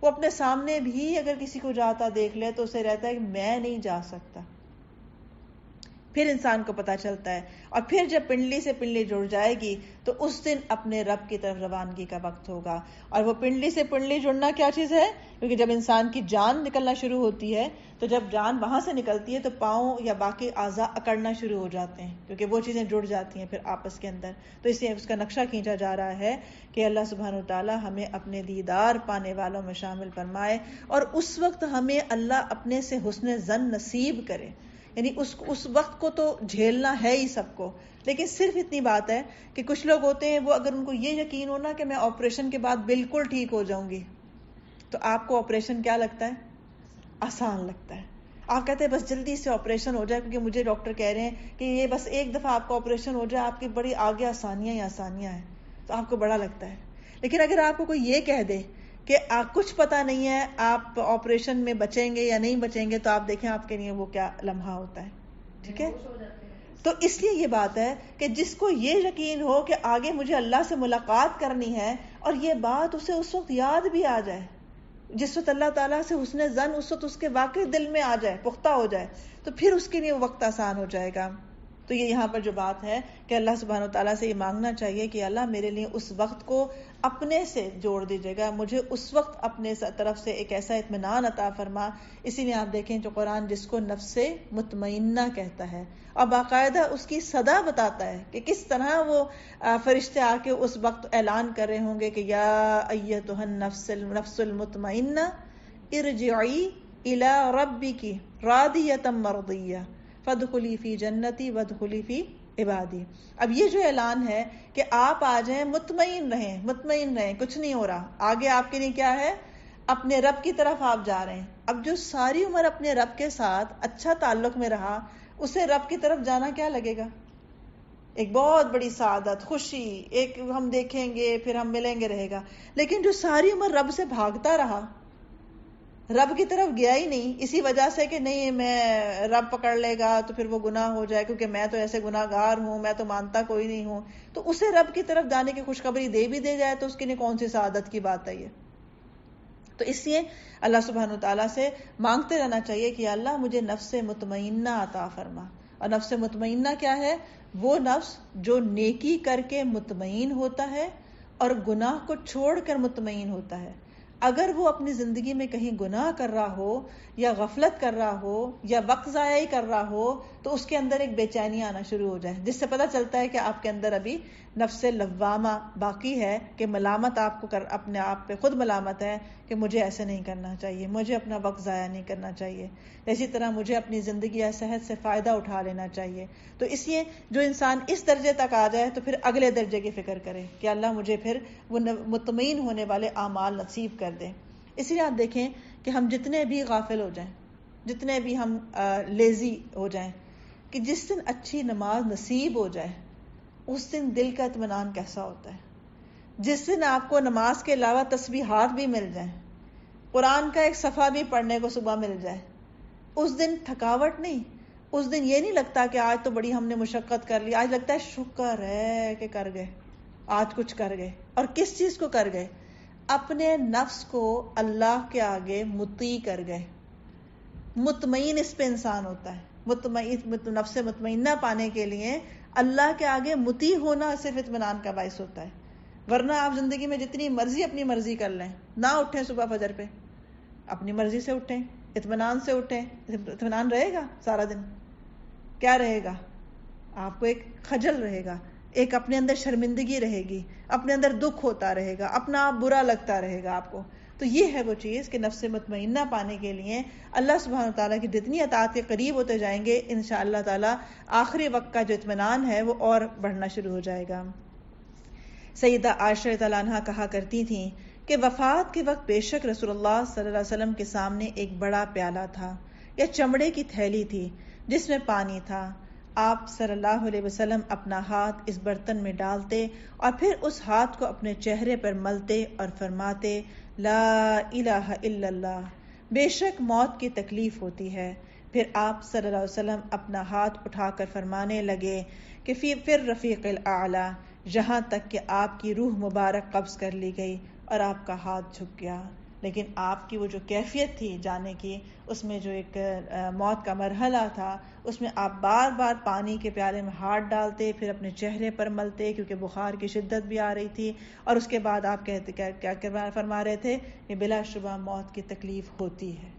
وہ اپنے سامنے بھی اگر کسی کو جاتا دیکھ لے تو اسے رہتا ہے کہ میں نہیں جا سکتا. پھر انسان کو پتا چلتا ہے، اور پھر جب پنڈلی سے پنڈلی جڑ جائے گی تو اس دن اپنے رب کی طرف روانگی کا وقت ہوگا. اور وہ پنڈلی سے پنڈلی جڑنا کیا چیز ہے؟ کیونکہ جب انسان کی جان نکلنا شروع ہوتی ہے تو جب جان وہاں سے نکلتی ہے تو پاؤں یا باقی اعضاء اکڑنا شروع ہو جاتے ہیں، کیونکہ وہ چیزیں جڑ جاتی ہیں پھر آپس کے اندر. تو اس لیے اس کا نقشہ کھینچا جا رہا ہے کہ اللہ سبحانہ وتعالی ہمیں اپنے دیدار پانے والوں میں شامل فرمائے، اور اس وقت ہمیں اللہ اپنے سے حسن ظن نصیب کرے. یعنی اس وقت کو تو جھیلنا ہے ہی سب کو، لیکن صرف اتنی بات ہے کہ کچھ لوگ ہوتے ہیں وہ اگر ان کو یہ یقین ہونا کہ میں آپریشن کے بعد بالکل ٹھیک ہو جاؤں گی تو آپ کو آپریشن کیا لگتا ہے؟ آسان لگتا ہے. آپ کہتے ہیں بس جلدی سے آپریشن ہو جائے کیونکہ مجھے ڈاکٹر کہہ رہے ہیں کہ یہ بس ایک دفعہ آپ کا آپریشن ہو جائے، آپ کی بڑی آگے آسانیاں ہی آسانیاں ہیں، تو آپ کو بڑا لگتا ہے. لیکن اگر آپ کو کوئی یہ کہہ دے کہ کچھ پتہ نہیں ہے آپ آپریشن میں بچیں گے یا نہیں بچیں گے، تو آپ دیکھیں آپ کے لیے وہ کیا لمحہ ہوتا ہے. ٹھیک ہے. تو اس لیے یہ بات ہے کہ جس کو یہ یقین ہو کہ آگے مجھے اللہ سے ملاقات کرنی ہے، اور یہ بات اسے اس وقت یاد بھی آ جائے، جس وقت اللہ تعالیٰ سے حسن ظن اس وقت اس کے واقعی دل میں آ جائے، پختہ ہو جائے، تو پھر اس کے لیے وقت آسان ہو جائے گا. تو یہ یہاں پر جو بات ہے کہ اللہ سبحانہ وتعالیٰ سے یہ مانگنا چاہیے کہ اللہ میرے لیے اس وقت کو اپنے سے جوڑ دیجیے گا، مجھے اس وقت اپنے طرف سے ایک ایسا اطمینان عطا فرما. اسی لیے آپ دیکھیں جو قرآن جس کو نفس مطمئنہ کہتا ہے اور باقاعدہ اس کی صدا بتاتا ہے کہ کس طرح وہ فرشتے آ کے اس وقت اعلان کر رہے ہوں گے کہ یا ایتھا النفس المطمئنہ ارجعی الی ربک راضیۃ مرضیہ فادخلی فی جنتی وادخلی فی عبادی. اب یہ جو اعلان ہے کہ آپ آ جائیں، مطمئن رہیں، کچھ نہیں ہو رہا، آگے آپ کے لیے کیا ہے؟ اپنے رب کی طرف آپ جا رہے ہیں. اب جو ساری عمر اپنے رب کے ساتھ اچھا تعلق میں رہا، اسے رب کی طرف جانا کیا لگے گا؟ ایک بہت بڑی سعادت، خوشی، ایک ہم دیکھیں گے پھر ہم ملیں گے رہے گا. لیکن جو ساری عمر رب سے بھاگتا رہا، رب کی طرف گیا ہی نہیں، اسی وجہ سے کہ نہیں میں رب پکڑ لے گا تو پھر وہ گناہ ہو جائے، کیونکہ میں تو ایسے گناہ گار ہوں، میں تو مانتا کوئی نہیں ہوں، تو اسے رب کی طرف جانے کی خوشخبری دے بھی دے جائے تو اس کے لیے کون سی سعادت کی بات ہے یہ. تو اس لیے اللہ سبحانہ وتعالیٰ سے مانگتے رہنا چاہیے کہ اللہ مجھے نفس مطمئنہ عطا فرما. اور نفس مطمئنہ کیا ہے؟ وہ نفس جو نیکی کر کے مطمئن ہوتا ہے اور گناہ کو چھوڑ کر مطمئن ہوتا ہے. اگر وہ اپنی زندگی میں کہیں گناہ کر رہا ہو یا غفلت کر رہا ہو یا وقت ضائع ہی کر رہا ہو تو اس کے اندر ایک بے چینی آنا شروع ہو جائے، جس سے پتہ چلتا ہے کہ آپ کے اندر ابھی نفس لوامہ باقی ہے، کہ ملامت آپ کو اپنے آپ پہ خود ملامت ہے کہ مجھے ایسے نہیں کرنا چاہیے، مجھے اپنا وقت ضائع نہیں کرنا چاہیے، اسی طرح مجھے اپنی زندگی یا صحت سے فائدہ اٹھا لینا چاہیے. تو اس لیے جو انسان اس درجے تک آ جائے تو پھر اگلے درجے کی فکر کرے کہ اللہ مجھے پھر وہ مطمئن ہونے والے اعمال نصیب کر دے. اس لیے آپ دیکھیں کہ ہم جتنے بھی غافل ہو جائیں، جتنے بھی ہم لیزی ہو جائیں، کہ جس دن اچھی نماز نصیب ہو جائے اس دن دل کا اطمینان کیسا ہوتا ہے. جس دن آپ کو نماز کے علاوہ تسبیحات بھی مل جائیں، قرآن کا ایک صفحہ بھی پڑھنے کو صبح مل جائے، اس دن تھکاوٹ نہیں، اس دن یہ نہیں لگتا کہ آج تو بڑی ہم نے مشقت کر لی، آج لگتا ہے شکر ہے کہ کر گئے، آج کچھ کر گئے. اور کس چیز کو کر گئے؟ اپنے نفس کو اللہ کے آگے مطیع کر گئے. مطمئن اس پہ انسان ہوتا ہے. نفس مطمئنہ پانے کے لیے اللہ کے آگے مطیع ہونا صرف اطمینان کا باعث ہوتا ہے. ورنہ آپ زندگی میں جتنی مرضی اپنی مرضی کر لیں، نہ اٹھیں صبح فجر پہ، اپنی مرضی سے اٹھیں، اطمینان سے اٹھیں، اطمینان رہے گا سارا دن؟ کیا رہے گا؟ آپ کو ایک خجل رہے گا، ایک اپنے اندر شرمندگی رہے گی، اپنے اندر دکھ ہوتا رہے گا، اپنا آپ برا لگتا رہے گا آپ کو. تو یہ ہے وہ چیز کہ نفس مطمئنہ پانے کے لیے اللہ سبحانہ وتعالیٰ کی جتنی اطاعت کے قریب ہوتے جائیں گے، انشاءاللہ تعالیٰ آخری وقت کا جو اطمینان ہے وہ اور بڑھنا شروع ہو جائے گا. سیدہ عائشہ رضی اللہ عنہا کہا کرتی تھیں کہ وفات کے وقت بے شک رسول اللہ صلی اللہ علیہ وسلم کے سامنے ایک بڑا پیالہ تھا یا چمڑے کی تھیلی تھی جس میں پانی تھا. آپ صلی اللہ علیہ وسلم اپنا ہاتھ اس برتن میں ڈالتے اور پھر اس ہاتھ کو اپنے چہرے پر ملتے اور فرماتے لا الہ الا اللہ، بے شک موت کی تکلیف ہوتی ہے. پھر آپ صلی اللہ علیہ وسلم اپنا ہاتھ اٹھا کر فرمانے لگے کہ پھر رفیق الاعلی، جہاں تک کہ آپ کی روح مبارک قبض کر لی گئی اور آپ کا ہاتھ جھک گیا. لیکن آپ کی وہ جو کیفیت تھی جانے کی، اس میں جو ایک موت کا مرحلہ تھا، اس میں آپ بار بار پانی کے پیالے میں ہاتھ ڈالتے، پھر اپنے چہرے پر ملتے کیونکہ بخار کی شدت بھی آ رہی تھی، اور اس کے بعد آپ کیا فرما رہے تھے کہ بلا شبہ موت کی تکلیف ہوتی ہے.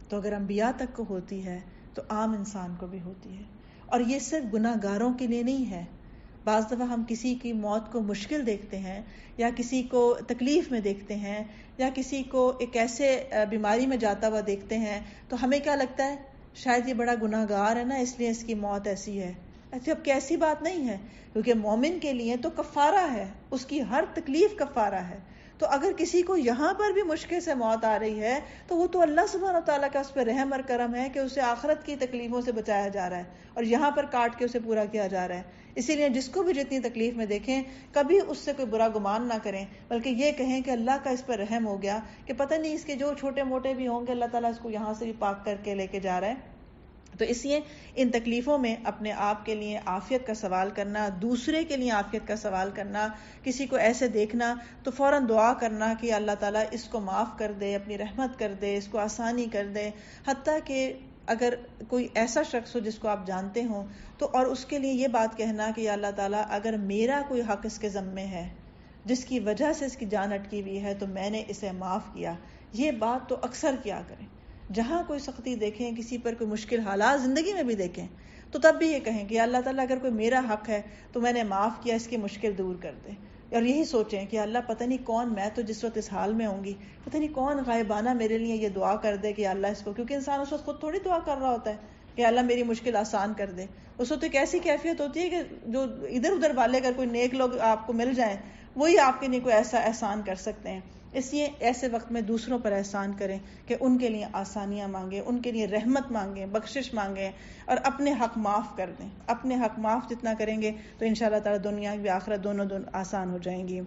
تو اگر انبیاء تک کو ہوتی ہے تو عام انسان کو بھی ہوتی ہے. اور یہ صرف گناہ گاروں کے لیے نہیں ہے. بعض دفعہ ہم کسی کی موت کو مشکل دیکھتے ہیں یا کسی کو تکلیف میں دیکھتے ہیں یا کسی کو ایک ایسے بیماری میں جاتا ہوا دیکھتے ہیں تو ہمیں کیا لگتا ہے شاید یہ بڑا گناہ گار ہے نا، اس لیے اس کی موت ایسی ہے. اب کہ ایسی بات نہیں ہے، کیونکہ مومن کے لیے تو کفارہ ہے، اس کی ہر تکلیف کفارہ ہے. تو اگر کسی کو یہاں پر بھی مشکل سے موت آ رہی ہے تو وہ تو اللہ سبحانہ وتعالیٰ کا اس پہ رحم اور کرم ہے کہ اسے آخرت کی تکلیفوں سے بچایا جا رہا ہے اور یہاں پر کاٹ کے اسے پورا کیا جا رہا ہے. اسی لیے جس کو بھی جتنی تکلیف میں دیکھیں کبھی اس سے کوئی برا گمان نہ کریں، بلکہ یہ کہیں کہ اللہ کا اس پر رحم ہو گیا کہ پتہ نہیں اس کے جو چھوٹے موٹے بھی ہوں گے اللہ تعالیٰ اس کو یہاں سے بھی پاک کر کے لے کے جا رہا ہے. تو اس لیے ان تکلیفوں میں اپنے آپ کے لیے عافیت کا سوال کرنا، دوسرے کے لیے عافیت کا سوال کرنا، کسی کو ایسے دیکھنا تو فوراً دعا کرنا کہ اللہ تعالیٰ اس کو معاف کر دے، اپنی رحمت کر دے، اس کو آسانی کر دے. حتیٰ کہ اگر کوئی ایسا شخص ہو جس کو آپ جانتے ہوں تو اور اس کے لیے یہ بات کہنا کہ یا اللہ تعالیٰ اگر میرا کوئی حق اس کے ذمے ہے جس کی وجہ سے اس کی جان اٹکی ہوئی ہے تو میں نے اسے معاف کیا. یہ بات تو اکثر کیا کریں، جہاں کوئی سختی دیکھیں، کسی پر کوئی مشکل حالات زندگی میں بھی دیکھیں تو تب بھی یہ کہیں کہ اللہ تعالیٰ اگر کوئی میرا حق ہے تو میں نے معاف کیا، اس کی مشکل دور کر دے. اور یہی سوچیں کہ اللہ پتہ نہیں کون، میں تو جس وقت اس حال میں ہوں گی پتہ نہیں کون غائبانہ میرے لیے یہ دعا کر دے کہ اللہ اس کو، کیونکہ انسان اس وقت خود تھوڑی دعا کر رہا ہوتا ہے کہ اللہ میری مشکل آسان کر دے. اس وقت ایک ایسی کیفیت ہوتی ہے کہ جو ادھر ادھر والے اگر کوئی نیک لوگ آپ کو مل جائیں وہی آپ کے لیے کوئی ایسا احسان کر سکتے ہیں. اس لیے ایسے وقت میں دوسروں پر احسان کریں کہ ان کے لیے آسانیاں مانگیں، ان کے لیے رحمت مانگیں، بخشش مانگیں اور اپنے حق معاف کر دیں. اپنے حق معاف جتنا کریں گے تو انشاءاللہ تعالی دنیا بھی آخرت دونوں آسان ہو جائیں گی.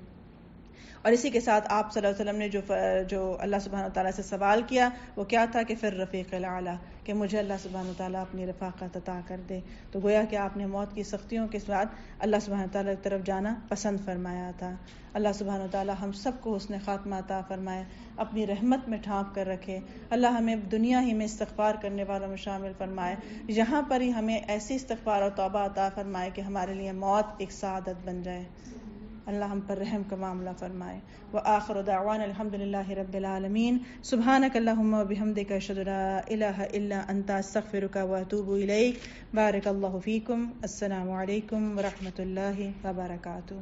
اور اسی کے ساتھ آپ صلی اللہ علیہ وسلم نے جو اللہ سبحانہ تعالیٰ سے سوال کیا وہ کیا تھا کہ پھر رفیق الاعلیٰ، کہ مجھے اللہ سبحانہ تعالیٰ اپنی رفاقت عطا کر دے. تو گویا کہ آپ نے موت کی سختیوں کے ساتھ اللہ سبحانہ تعالیٰ کی طرف جانا پسند فرمایا تھا. اللہ سبحانہ تعالیٰ ہم سب کو حسن خاتمہ عطا فرمائے، اپنی رحمت میں ڈھانپ کر رکھے. اللہ ہمیں دنیا ہی میں استغفار کرنے والوں میں شامل فرمائے، یہاں پر ہی ہمیں ایسی استغفار اور توبہ عطا فرمائے کہ ہمارے لیے موت ایک سعادت بن جائے. اللہ ہم پر رحم کا معاملہ فرمائے. وآخر دعوانا الحمدللہ رب العالمین. سبحانک اللہم وبحمدک اشہد ان لا الہ الا انت استغفرک واتوب الیک. بارک اللہ فیکم. السلام علیکم ورحمۃ اللہ وبرکاتہ.